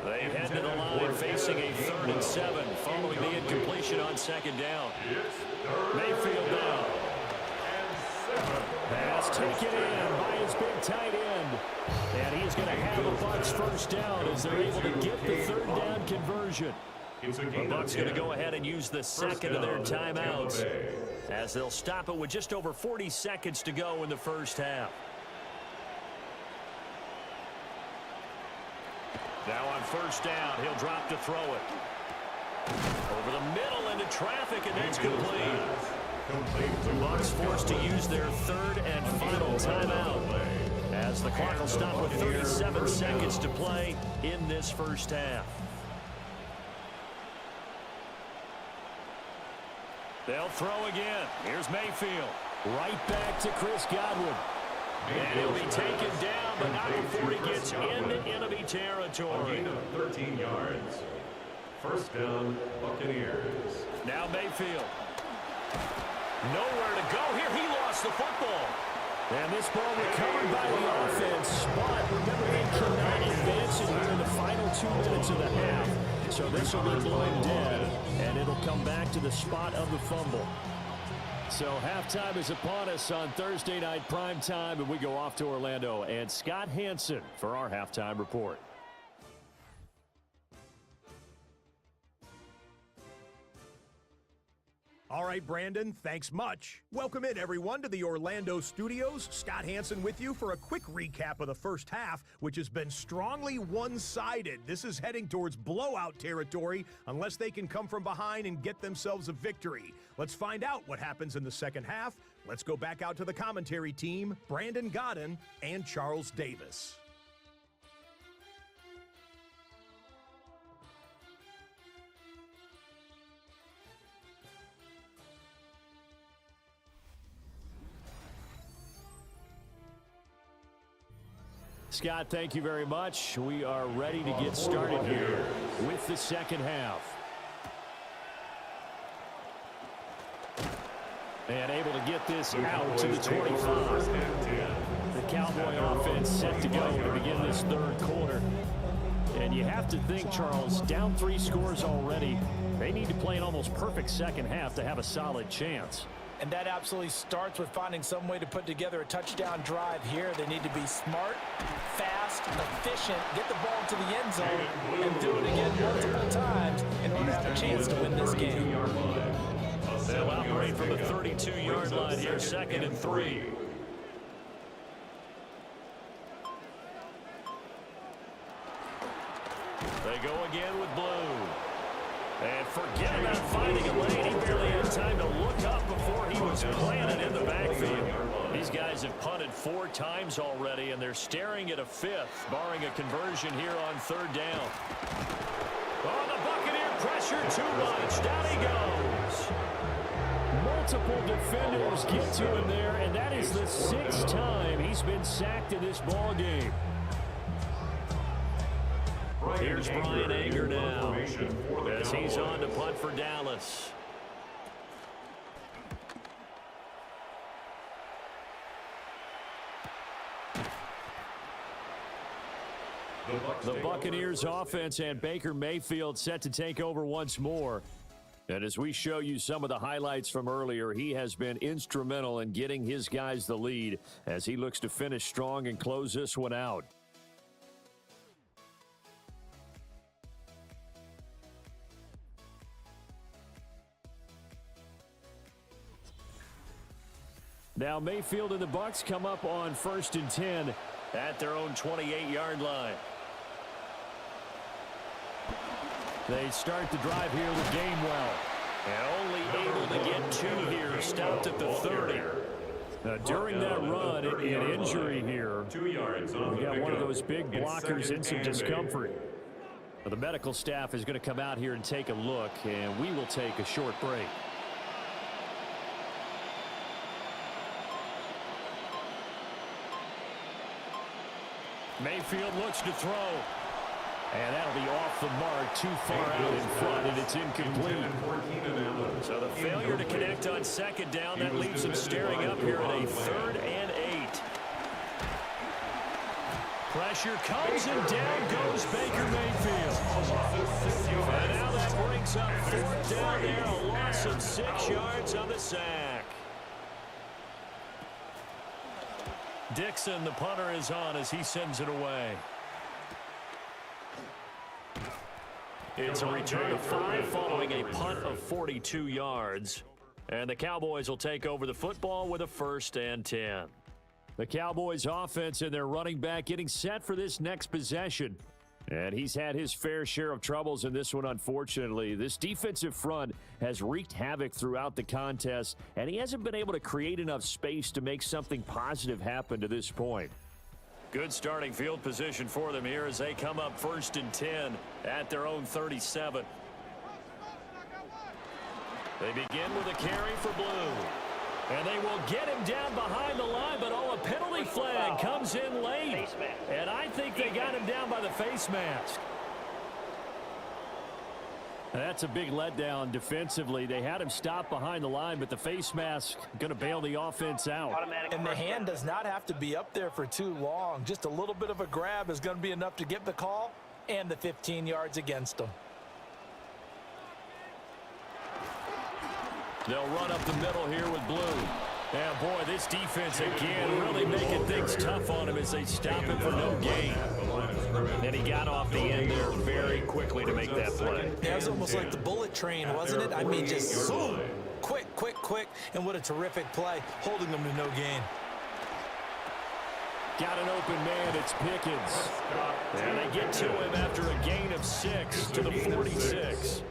S6: They head to the line facing a 3rd and 7 following the incompletion on 2nd down. Mayfield down. Pass taken in by his big tight end. And he's going to have the Bucs first down as they're able to get the 3rd down conversion. The Bucs going to go ahead and use the 2nd of their timeouts as they'll stop it with just over 40 seconds to go in the first half. Now on 1st down, he'll drop to throw it. Over the middle into traffic, and that's complete. The Bucs forced to use their 3rd and final timeout as the clock will stop with 37 seconds to play in this first half. They'll throw again. Here's Mayfield. Right back to Chris Godwin. And he'll be taken down, but not before he gets into enemy territory.
S3: 13 yards. First down, Buccaneers.
S6: Now Mayfield. Nowhere to go here. He lost the football. And this ball recovered by the offense. But remember, they cannot advance it here in the final 2 minutes of the half. So this will be blown dead, and it'll come back to the spot of the fumble. So halftime is upon us on Thursday night prime time, and we go off to Orlando. And Scott Hansen for our halftime report.
S4: All right, Brandon, thanks much. Welcome in, everyone, to the Orlando studios. Scott Hansen with you for a quick recap of the first half, which has been strongly one-sided. This is heading towards blowout territory unless they can come from behind and get themselves a victory. Let's find out what happens in the second half. Let's go back out to the commentary team, Brandon Godden and Charles Davis.
S6: Scott, thank you very much. We are ready to get started here with the second half. And able to get this out to the 25. The Cowboy offense set to go to begin this third quarter. And you have to think, Charles, down 3 scores already. They need to play an almost perfect second half to have a solid chance.
S7: And that absolutely starts with finding some way to put together a touchdown drive here. They need to be smart, fast, efficient, get the ball to the end zone, and do it again multiple times in order to have a chance to win this game.
S6: They'll operate from the 32-yard line here, 2nd and 3. They go again with Blue. And forget about finding a lane. He barely had time to look up before he was planted in the backfield. These guys have punted 4 times already, and they're staring at a 5th, barring a conversion here on 3rd down. Oh, the Buccaneer pressure too much. Down he goes. Multiple defenders get to him there, and that is the 6th time he's been sacked in this ball game. Here's Brian Anger now as he's on to punt for Dallas. The Buccaneers offense and Baker Mayfield set to take over once more. And as we show you some of the highlights from earlier, he has been instrumental in getting his guys the lead as he looks to finish strong and close this one out. Now Mayfield and the Bucs come up on 1st and 10 at their own 28-yard line. They start the drive here with Gainwell. And only able to get 2 here, stopped at the 30. During that run, an injury here.
S3: 2 yards.
S6: We got one of those big blockers in some discomfort. The medical staff is going to come out here and take a look, and we will take a short break. Mayfield looks to throw. And that'll be off the mark, too far out in front, and it's incomplete. So the failure to connect on 2nd down, that leaves him staring up here at a 3rd and 8. Pressure comes, and down goes Baker Mayfield. And now that brings up 4th down there, a loss of 6 yards on the sack. Dixon, the punter, is on as he sends it away. It's a return of 5 following a punt of 42 yards. And the Cowboys will take over the football with a 1st and 10. The Cowboys offense and their running back getting set for this next possession. And he's had his fair share of troubles in this one, unfortunately. This defensive front has wreaked havoc throughout the contest, and he hasn't been able to create enough space to make something positive happen to this point. Good starting field position for them here as they come up 1st and 10 at their own 37. They begin with a carry for Blue. And they will get him down behind the line, but a penalty flag comes in late. And I think they got him down by the face mask. That's a big letdown defensively. They had him stop behind the line, but the face mask going to bail the offense out.
S7: And the hand does not have to be up there for too long. Just a little bit of a grab is going to be enough to get the call and the 15 yards against them.
S6: They'll run up the middle here with Blue. And boy, this defense again really making things tough on him as they stop him for no gain. And he got off the end there very quickly to make that play.
S7: Yeah, it was almost like the bullet train, wasn't it? I mean, just zoom, quick, and what a terrific play, holding them to no gain.
S6: Got an open man, it's Pickens. And they get to him after a gain of 6 to the 46.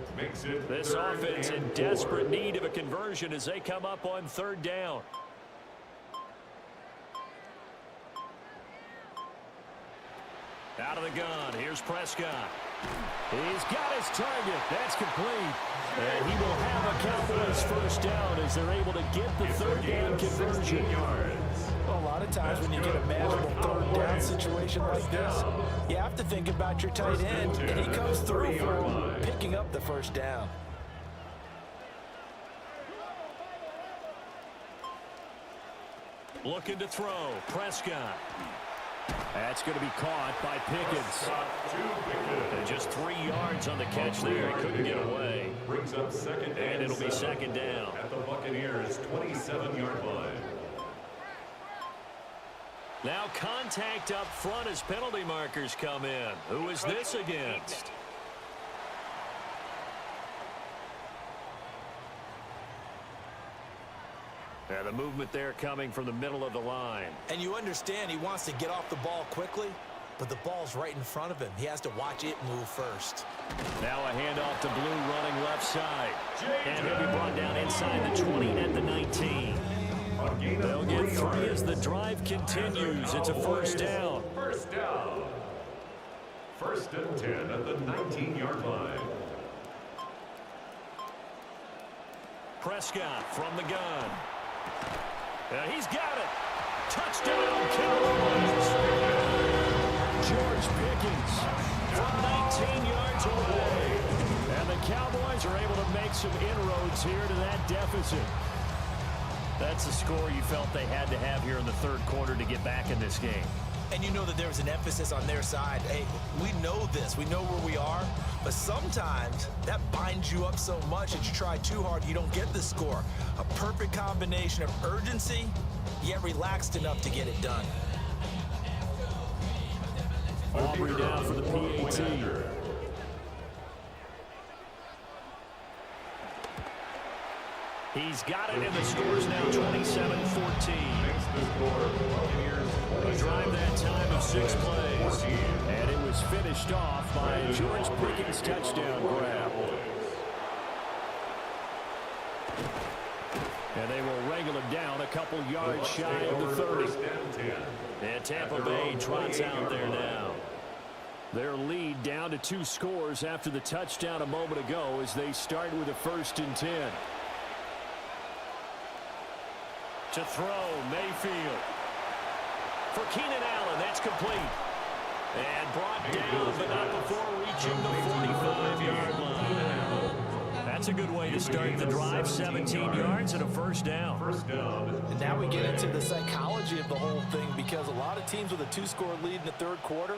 S6: This offense in desperate need of a conversion as they come up on 3rd down. Out of the gun, here's Prescott. He's got his target, that's complete. And he will have a Cowboys 1st down as they're able to get the 3rd down conversion.
S7: Well, a lot of times when you get a manageable 3rd down situation like this, you have to think about your tight end, and he comes through for picking up the 1st down.
S6: Looking to throw. Prescott. That's going to be caught by Pickens. And just 3 yards on the catch there. He couldn't get away.
S3: Brings up second
S6: And it'll be second down.
S3: At the Buccaneers' 27-yard line.
S6: Now contact up front as penalty markers come in. Who is this against? And the movement there coming from the middle of the line.
S7: And you understand he wants to get off the ball quickly, but the ball's right in front of him. He has to watch it move first.
S6: Now a handoff to Blue running left side. And he'll be brought down inside the 20 at the 19. They'll get 3 as the drive continues. It's a first down.
S3: First down. First and 10 at the 19-yard line.
S6: Prescott from the gun. He's got it. Touchdown, Cowboys. George Pickens from 19 yards away. And the Cowboys are able to make some inroads here to that deficit. That's the score you felt they had to have here in the third quarter to get back in this game.
S7: And you know that there was an emphasis on their side. Hey, we know this. We know where we are. But sometimes that binds you up so much that you try too hard, you don't get the score. A perfect combination of urgency, yet relaxed enough to get it done.
S6: Aubrey down for the PAT. He's got it, and the score's now 27-14. A drive that time of 6 plays. And it was finished off by a George Pickens touchdown grab. And they will wrangle him down a couple yards shy of the 30. And Tampa Bay trots out there now. Their lead down to 2 scores after the touchdown a moment ago as they start with a 1st and 10. To throw, Mayfield. For Keenan Allen, that's complete. And brought down, but not before reaching the 45-yard line. That's a good way to start the drive. 17 yards and a first down.
S7: And now we get into the psychology of the whole thing, because a lot of teams with a 2-score lead in the third quarter,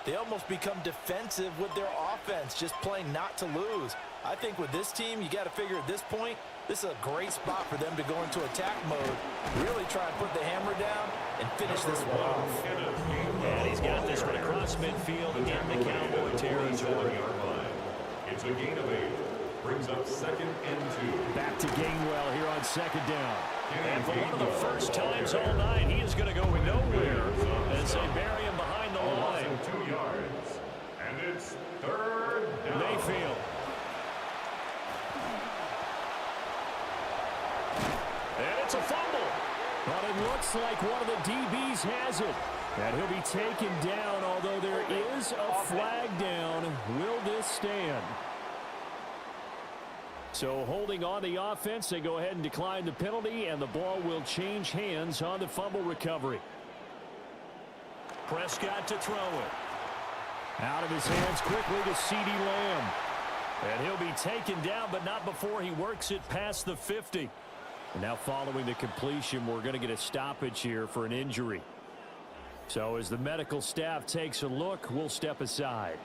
S7: they almost become defensive with their offense, just playing not to lose. I think with this team, you got to figure at this point, this is a great spot for them to go into attack mode, really try and put the hammer down and finish this one off.
S6: And he's got this one across midfield in the Cowboy territory.
S3: It's a gain of 8. Brings up second and 2.
S6: Back to Gainwell here on second down. And for one of the first times all night, he is going to go nowhere as they bury him behind the line.
S3: 2 yards. And it's third down.
S6: Mayfield. And it's a fumble. But it looks like one of the DBs has it. And he'll be taken down, although there is a flag down. Will this stand? So holding on the offense, they go ahead and decline the penalty, and the ball will change hands on the fumble recovery. Prescott to throw it. Out of his hands quickly to CeeDee Lamb. And he'll be taken down, but not before he works it past the 50. And now following the completion, we're going to get a stoppage here for an injury. So as the medical staff takes a look, we'll step aside.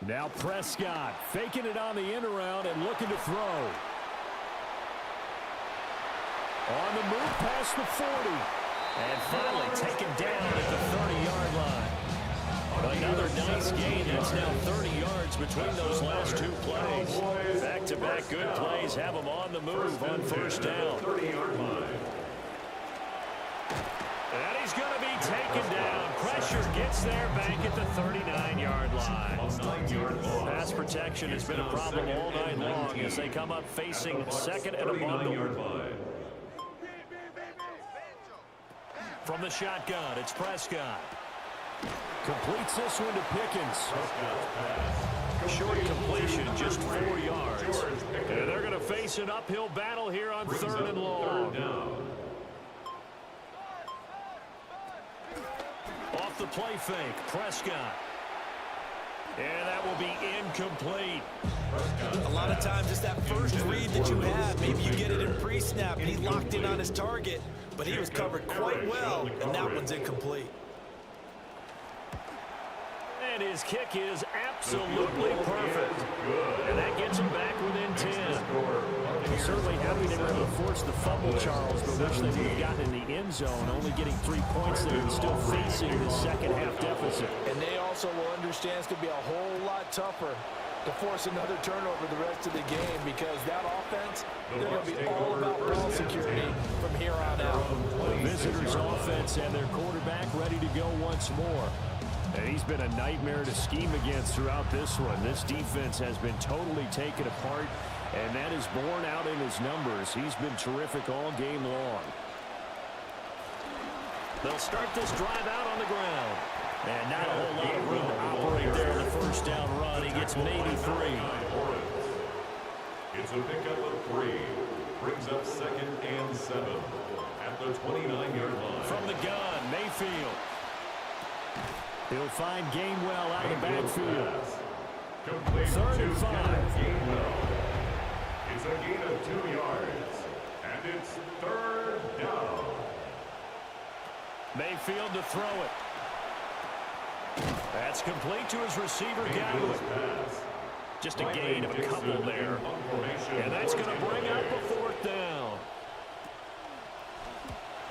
S6: Now Prescott faking it on the end around and looking to throw. On the move past the 40. And finally taken down at the 30-yard line. Another nice gain. That's now 30 yards between those last 2 plays. Back-to-back good plays have them on the move on first down.
S3: 30-yard line.
S6: And he's going to be taken down. Pressure gets there back at the 39-yard line. Pass protection has been a problem all night long as they come up facing second and a bundle. From the shotgun, it's Prescott. Completes this one to Pickens. Short completion, just 4 yards. And they're going to face an uphill battle here on third and long. Off the play fake, Prescott. And that will be incomplete.
S7: A lot of times it's that first read that you have. Maybe you get it in pre-snap and he locked in on his target, but he was covered quite well, and that one's incomplete.
S6: And his kick is absolutely perfect. And that gets him back within 10. Certainly happy they were able to force the fumble, Charles, but wish they would have gotten in the end zone, only getting 3 points there and still facing the second half deficit.
S7: And they also will understand it's going to be a whole lot tougher to force another turnover the rest of the game, because that offense, they're going to be all about ball security from here on out.
S6: The visitors' offense and their quarterback ready to go once more. And he's been a nightmare to scheme against throughout this one. This defense has been totally taken apart, and that is borne out in his numbers. He's been terrific all game long. They'll start this drive out on the ground. And not a whole lot of room to operate there in the first down run. He gets maybe 3.
S3: It's a pickup of 3. Brings up 2nd and 7 at the 29-yard line.
S6: From the gun, Mayfield. He'll find Gainwell out of the backfield.
S3: Complete
S6: 3rd and 5.
S3: Gainwell. It's a gain of 2 yards. And it's 3rd down.
S6: Mayfield to throw it. That's complete to his receiver, Godwin. Just a gain of a couple there. And that's going to bring up a 4th down.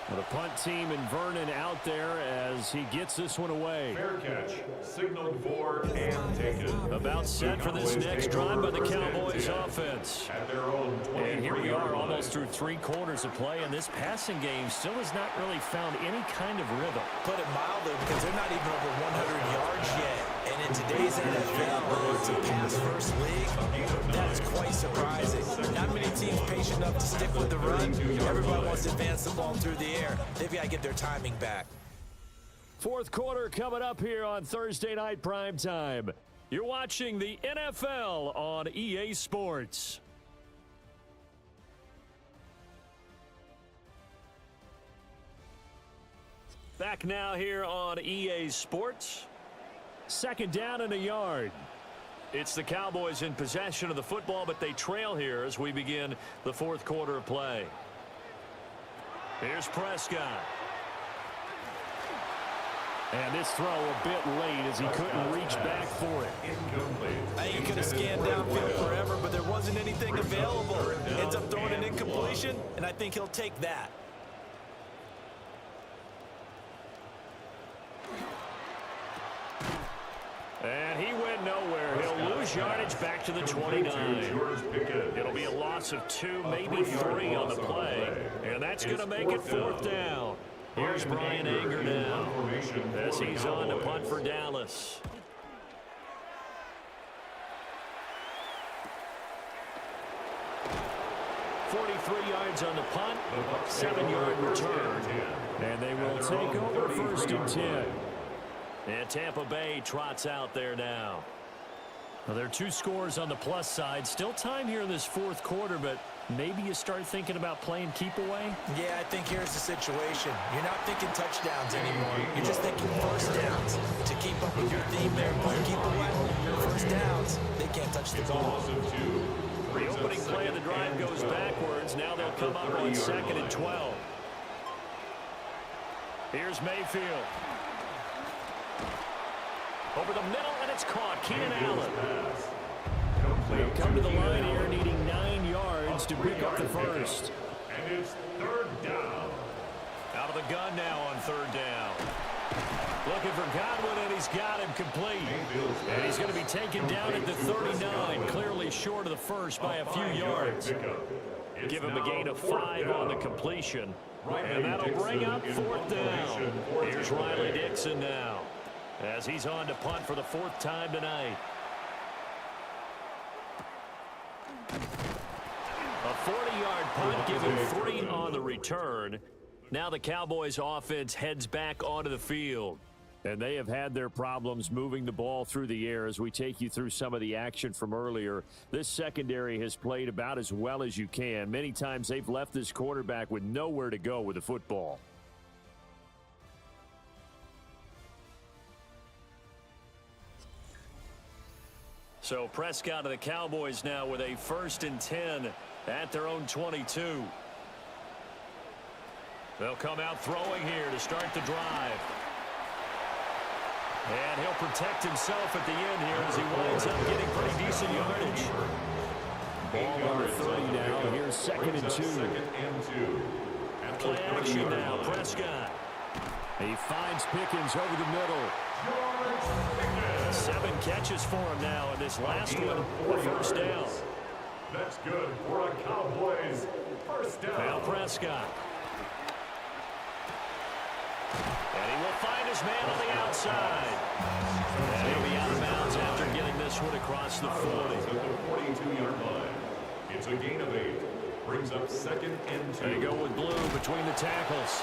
S6: Well, the punt team and Vernon out there as he gets this one away.
S3: Fair catch, signaled for and taken.
S6: About set for this next drive by the Cowboys offense.
S3: At their own 23-yard
S6: And here we are
S3: line.
S6: almost through 3 quarters of play, and this passing game still has not really found any kind of rhythm.
S7: Put it mildly, because they're not even over 100 yards yet. And in today's NFL, where it's a pass-first league, that is quite surprising. Not many teams patient enough to stick with the run. Everybody wants to advance the ball through the air. They've got to get their timing back.
S6: 4th quarter coming up here on Thursday Night Primetime. You're watching the NFL on EA Sports. Back now here on EA Sports. 2nd down and a yard. It's the Cowboys in possession of the football, but they trail here as we begin the 4th quarter of play. Here's Prescott. And this throw a bit late as he couldn't reach back for it.
S7: I think he could have scanned downfield forever, but there wasn't anything available. Ends up throwing an incompletion, and I think he'll take that.
S6: And he went nowhere. He'll lose yardage back to the 29. It'll be a loss of 2, maybe 3 on the play. And that's going to make it 4th down. Here's Brian Anger now as he's on to punt for Dallas. .43 yards on the punt, 7-yard return. And they will take over 1st and 10. And Tampa Bay trots out there now. Well, there are 2 scores on the plus side. Still time here in this 4th quarter, but maybe you start thinking about playing keep away?
S7: Yeah, I think here's the situation. You're not thinking touchdowns anymore. You're just thinking first downs. To keep up with your theme there, play keep away. First downs, they can't touch the ball.
S6: The opening play of the drive goes backwards. Now they'll come up on 2nd and 12. Here's Mayfield. Over the middle, and it's caught. Keenan Allen. They'll come to the line here, needing 9 yards to pick up the first.
S3: And it's 3rd down.
S6: Out of the gun now on 3rd down. Looking for Godwin, and he's got him complete. And he's going to be taken down at the 39, clearly short of the first by a few yards. Give him a gain of 5 on the completion. And that'll bring up 4th down. Here's Riley Dixon now, as he's on to punt for the 4th time tonight. A 40-yard punt, giving 3 on the return. Now the Cowboys offense heads back onto the field. And they have had their problems moving the ball through the air as we take you through some of the action from earlier. This secondary has played about as well as you can. Many times they've left this quarterback with nowhere to go with the football. So Prescott of the Cowboys now with a 1st and 10 at their own 22. They'll come out throwing here to start the drive. And he'll protect himself at the end here as he winds up getting pretty decent yardage. Ball on the 30 now. Here's 2nd and 2. Play action now. Prescott. He finds Pickens over the middle. 7 catches for him now, and this last one, a 1st down.
S3: That's good for a Cowboys 1st down.
S6: Now Prescott. And he will find his man on the outside. And he'll be out of bounds after getting this one across the 40.
S3: At the 42-yard line. It's a gain of 8. Brings up 2nd and 2.
S6: They go with Blue between the tackles.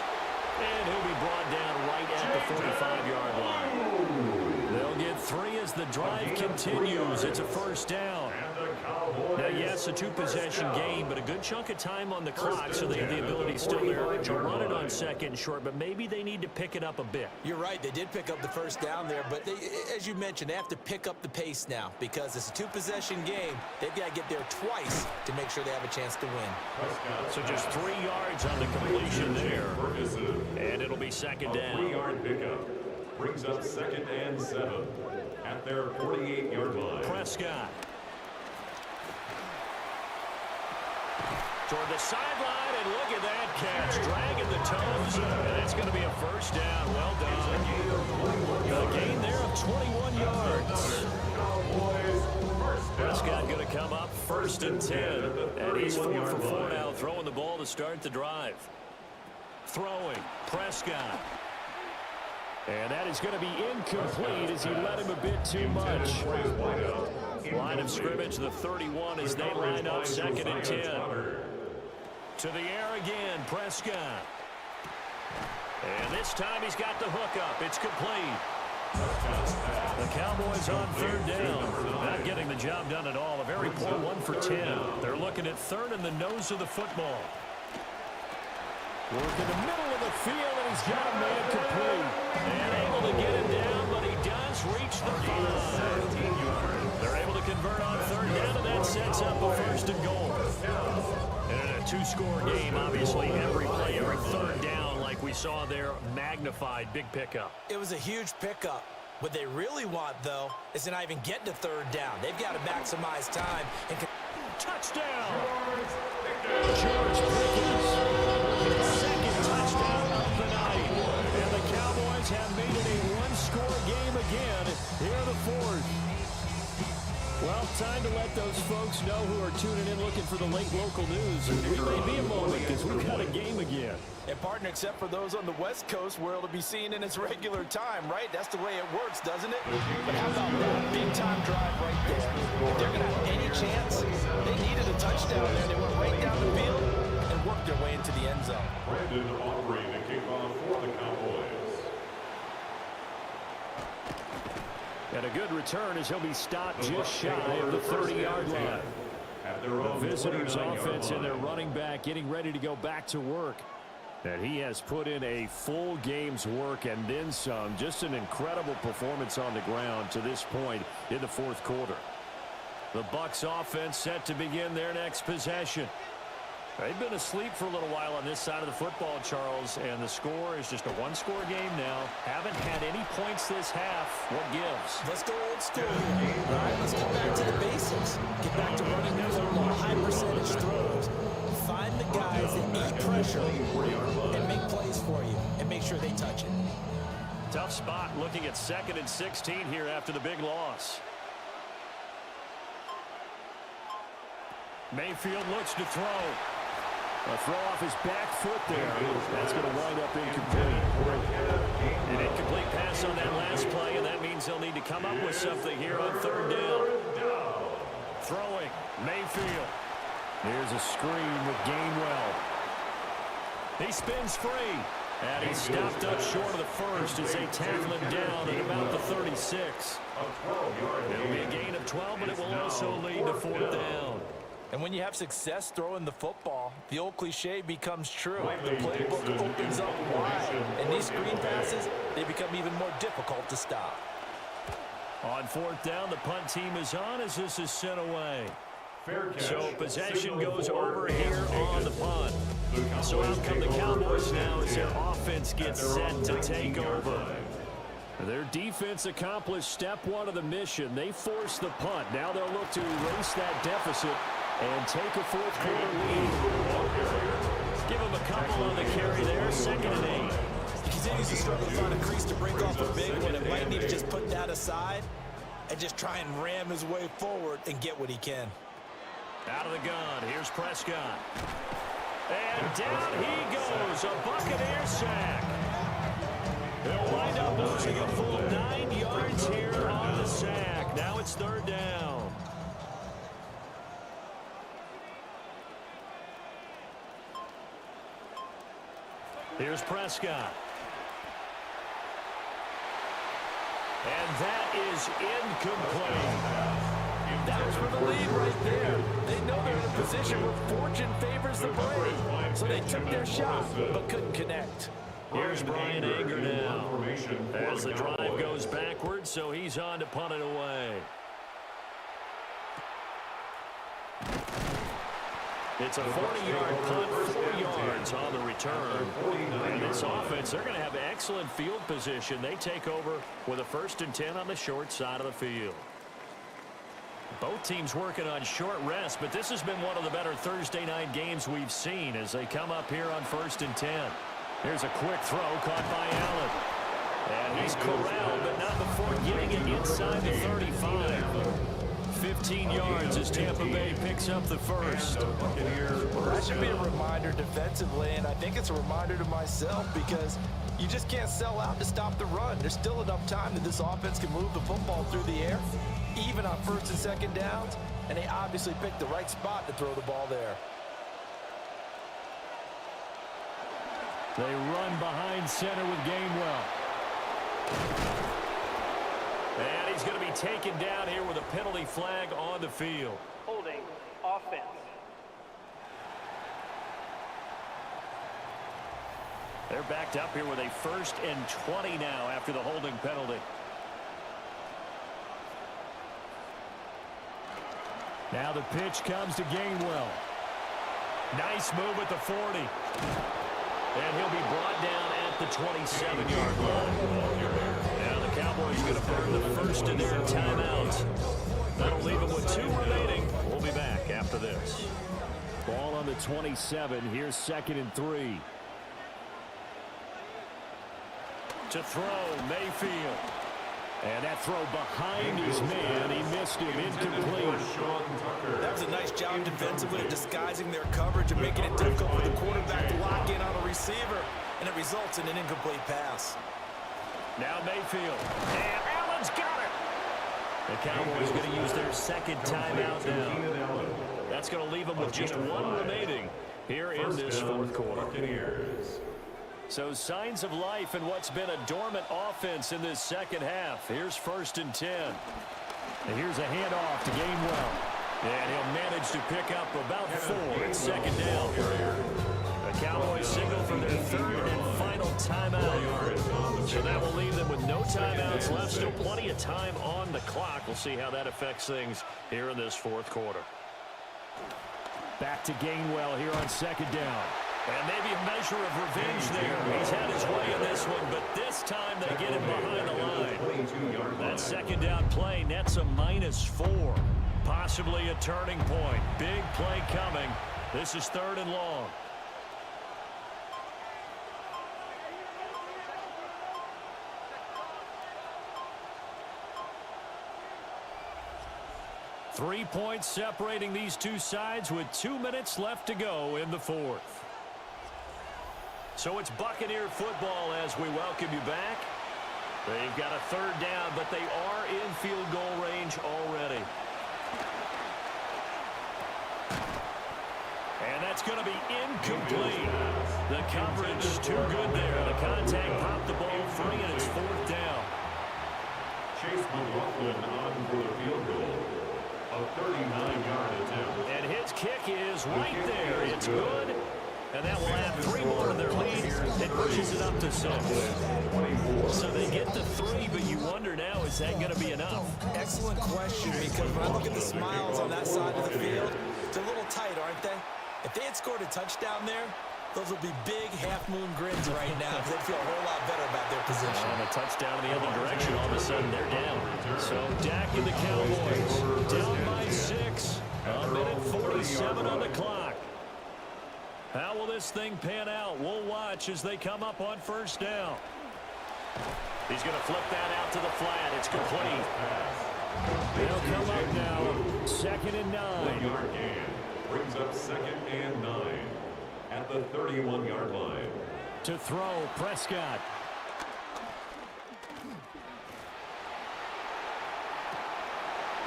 S6: And he'll be brought down right at the 45-yard line. They'll get 3 as the drive continues. It's a 1st down. Now, yes, a 2-possession game, but a good chunk of time on the clock, so they have the ability still there to run it on 2nd and short, but maybe they need to pick it up a bit.
S7: You're right. They did pick up the 1st down there, but as you mentioned, they have to pick up the pace now because it's a 2-possession game. They've got to get there twice to make sure they have a chance to win.
S6: So just 3 yards on the completion there, and it'll be 2nd down.
S3: 3-yard pickup. Brings up 2nd and 7 at their 48-yard line.
S6: Prescott. Toward the sideline, and look at that catch. Dragging the toes, and it's going to be a 1st down. Well done. A gain there of 21 yards. Prescott going to come up 1st and 10. And he's 4 for 4 now, throwing the ball to start the drive. Throwing, Prescott. And that is going to be incomplete as he let him a bit too much. Line of scrimmage, the 31 as they line up 2nd and 10. To the air again, Prescott. And this time he's got the hook up. It's complete. The Cowboys on 3rd down. Not getting the job done at all. A very poor 1 for 10. They're looking at 3rd in the nose of the football. Work in the middle of the field, and he's got a man complete. And able to get him down, but he does reach the 5. They're able to convert on 3rd down, and that sets up a 1st and goal. And in a 2-score game, obviously, every play, every 3rd down, like we saw there, magnified, big pickup.
S7: It was a huge pickup. What they really want, though, is to not even get to 3rd down. They've got to maximize time. And
S6: touchdown! George Pickens. 2nd touchdown of the night. And the Cowboys have made it a 1-score game again. Here the 4th. Well, time to let those folks know who are tuning in looking for the late local news. We may be a moment because we've got a game again.
S7: And partner, except for those on the West Coast where it'll be seen in its regular time, right? That's the way it works, doesn't it? But how about that big-time drive right there? If they're going to have any chance, they needed a touchdown there. They went right down the field and worked their way into the end zone.
S3: Brandon Aubrey to kick off for the Cowboys.
S6: And a good return as he'll be stopped just shy of the 30-yard line. The visitors' offense and their running back getting ready to go back to work. And he has put in a full game's work and then some. Just an incredible performance on the ground to this point in the 4th quarter. The Bucs offense set to begin their next possession. They've been asleep for a little while on this side of the football, Charles, and the score is just a 1-score game now. Haven't had any points this half. What gives?
S7: Let's go old school here. All right, let's get back to the basics. Get back to running the football, high-percentage throws. Find the guys that eat pressure and make plays for you and make sure they touch it.
S6: Tough spot looking at 2nd and 16 here after the big loss. Mayfield looks to throw. A throw off his back foot there. That's going to wind up incomplete. An incomplete pass on that last play, and that means they'll need to come up with something here on 3rd down. Throwing, Mayfield. Here's a screen with Gainwell. He spins free. And he's stopped up short of the 1st as they tackle him down at about the 36. It'll be a gain of 12, but it will also lead to 4th down.
S7: And when you have success throwing the football, the old cliche becomes true. The playbook opens up wide, and these screen passes, they become even more difficult to stop.
S6: On 4th down, the punt team is on as this is sent away.
S3: Fair catch.
S6: So possession
S3: Signal
S6: goes
S3: for
S6: over
S3: and
S6: here on the
S3: taken.
S6: punt.
S3: The
S6: So out come the
S3: take over
S6: Cowboys
S3: 1st
S6: now
S3: and
S6: as their
S3: 10
S6: offense gets
S3: at their
S6: set
S3: own
S6: to take
S3: 19-yard
S6: over.
S3: line.
S6: Their defense accomplished step 1 of the mission. They forced the punt. Now they'll look to erase that deficit and take a 4th quarter lead. Give them a couple on the carry there. 2nd and 8.
S7: He continues to struggle to find a crease to break off a big one. It might need to just put that aside and just try and ram his way forward and get what he can.
S6: Out of the gun, here's Prescott. And down he goes, a Buccaneer sack. They'll wind up losing a full 9 yards here on the sack. Now it's 3rd down. Here's Prescott. And that is incomplete.
S7: That was for the lead right there. They know they're in a position where fortune favors the brave. So they took their shot, but couldn't connect.
S6: Here's Brian Anger now. As the drive goes backwards, so he's on to punt it away. It's a 40-yard punt, 4 yards on the return. And this offense, they're going to have excellent field position. They take over with a 1st and 10 on the short side of the field. Both teams working on short rest, but this has been one of the better Thursday night games we've seen as they come up here on 1st and 10. Here's a quick throw caught by Allen. And he's corralled, but not before getting it inside the 35. 15 yards as Tampa Bay picks up the 1st.
S7: That should be a reminder defensively, and I think it's a reminder to myself because you just can't sell out to stop the run. There's still enough time that this offense can move the football through the air, even on 1st and 2nd downs, and they obviously picked the right spot to throw the ball there.
S6: They run behind center with Gainwell. And he's going to be taken down here with a penalty flag on the field.
S8: Holding offense.
S6: They're backed up here with a 1st and 20 now after the holding penalty. Now the pitch comes to Gainwell. Nice move at the 40. And he'll be brought down at the 27-yard line. Now the Cowboys going to burn the 1st of their timeouts. That'll leave them with 2 remaining. We'll be back after this. Ball on the 27. Here's 2nd and 3. To throw, Mayfield. And that throw behind his man. He missed him. Incomplete.
S7: That was a nice job defensively of disguising their coverage and making it difficult for the quarterback to lock in on a receiver, and it results in an incomplete pass.
S6: Now Mayfield. And Allen's got it. The Cowboys going to use their 2nd timeout now. That's going to leave them with just 1 remaining here in this 4th quarter. So signs of life in what's been a dormant offense in this 2nd half. Here's 1st and 10. And here's a handoff to Gainwell. And he'll manage to pick up about 4 at 2nd down. The Cowboys signal for their 3rd and final timeout. So that will leave them with no timeouts left. Still plenty of time on the clock. We'll see how that affects things here in this 4th quarter. Back to Gainwell here on 2nd down. And maybe a measure of revenge there. He's had his way in this one, but this time they get him behind the line. That 2nd down play nets a -4. Possibly a turning point. Big play coming. This is 3rd and long. Three points separating these two sides with 2 minutes left to go in the 4th. So it's Buccaneer football as we welcome you back. They've got a 3rd down, but they are in field goal range already. And that's going to be incomplete. The coverage too good there. The contact popped the ball free, and it's 4th down.
S3: Chase McLaughlin on for the field goal. A 39-yard attempt.
S6: And his kick is right there. It's good. And that will add 3 more to their lead and pushes it up to 6. So they get to 3, but you wonder now, is that going to be enough?
S7: Excellent question, because when I look at the smiles on that side of the field, they're a little tight, aren't they? If they had scored a touchdown there, those would be big half-moon grins right now because they'd feel a whole lot better about their position.
S6: On a touchdown in the other direction, all of a sudden they're down. So Dak and the Cowboys down by 6. A minute 47 on the clock. How will this thing pan out? We'll watch as they come up on first down. He's going to flip that out to the flat. It's complete. They'll come up now. 2nd and 9.
S3: 1-yard gain brings up 2nd and 9 at the 31-yard line.
S6: To throw, Prescott.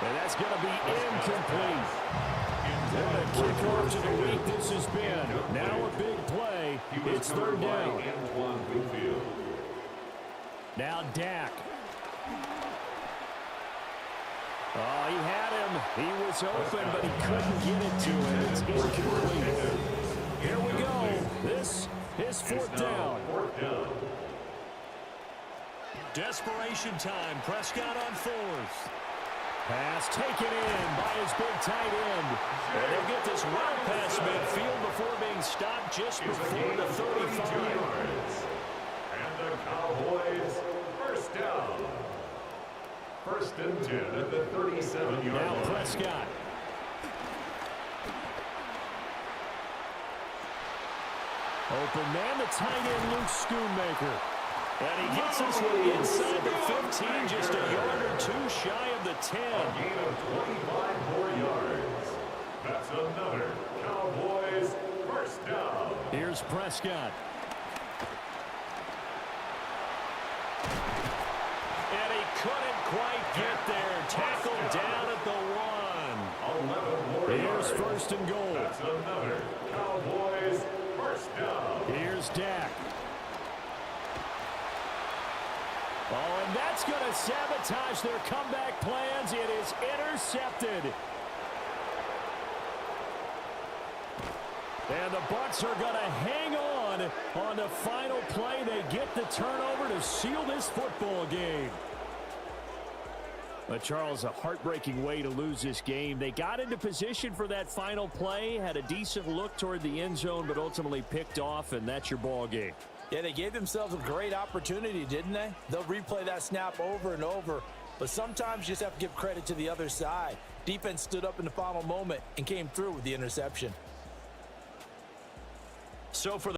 S6: And that's going to be incomplete. What a kickoff to the week this has been. Now a big play. It's 3rd down. Now Dak. Oh, he had him. He was open, but he couldn't get it to him. It's incomplete. Here we go. This is 4th down. Desperation time. Prescott on 4th. Pass taken in by his big tight end. And they'll get this well past midfield before being stopped just before the 35.
S3: And the Cowboys first down. 1st and 10 at the 37-yard line.
S6: Now Prescott. Open man, the tight end, Luke Schoonmaker. And he gets this one inside the 15, just a yard or 2 shy of the 10.
S3: A gain of 25 more yards. That's another Cowboys first down.
S6: Here's Prescott. And he couldn't quite get there. Tackled down at the 1.
S3: 11 more
S6: Here's
S3: yards.
S6: 1st and goal.
S3: That's another Cowboys first down.
S6: Here's Dak. Oh, and that's going to sabotage their comeback plans. It is intercepted. And the Bucs are going to hang on the final play. They get the turnover to seal this football game. But Charles, a heartbreaking way to lose this game. They got into position for that final play, had a decent look toward the end zone, but ultimately picked off, and that's your ball game.
S7: Yeah, they gave themselves a great opportunity, didn't they? They'll replay that snap over and over, but sometimes you just have to give credit to the other side. Defense stood up in the final moment and came through with the interception.
S6: So for the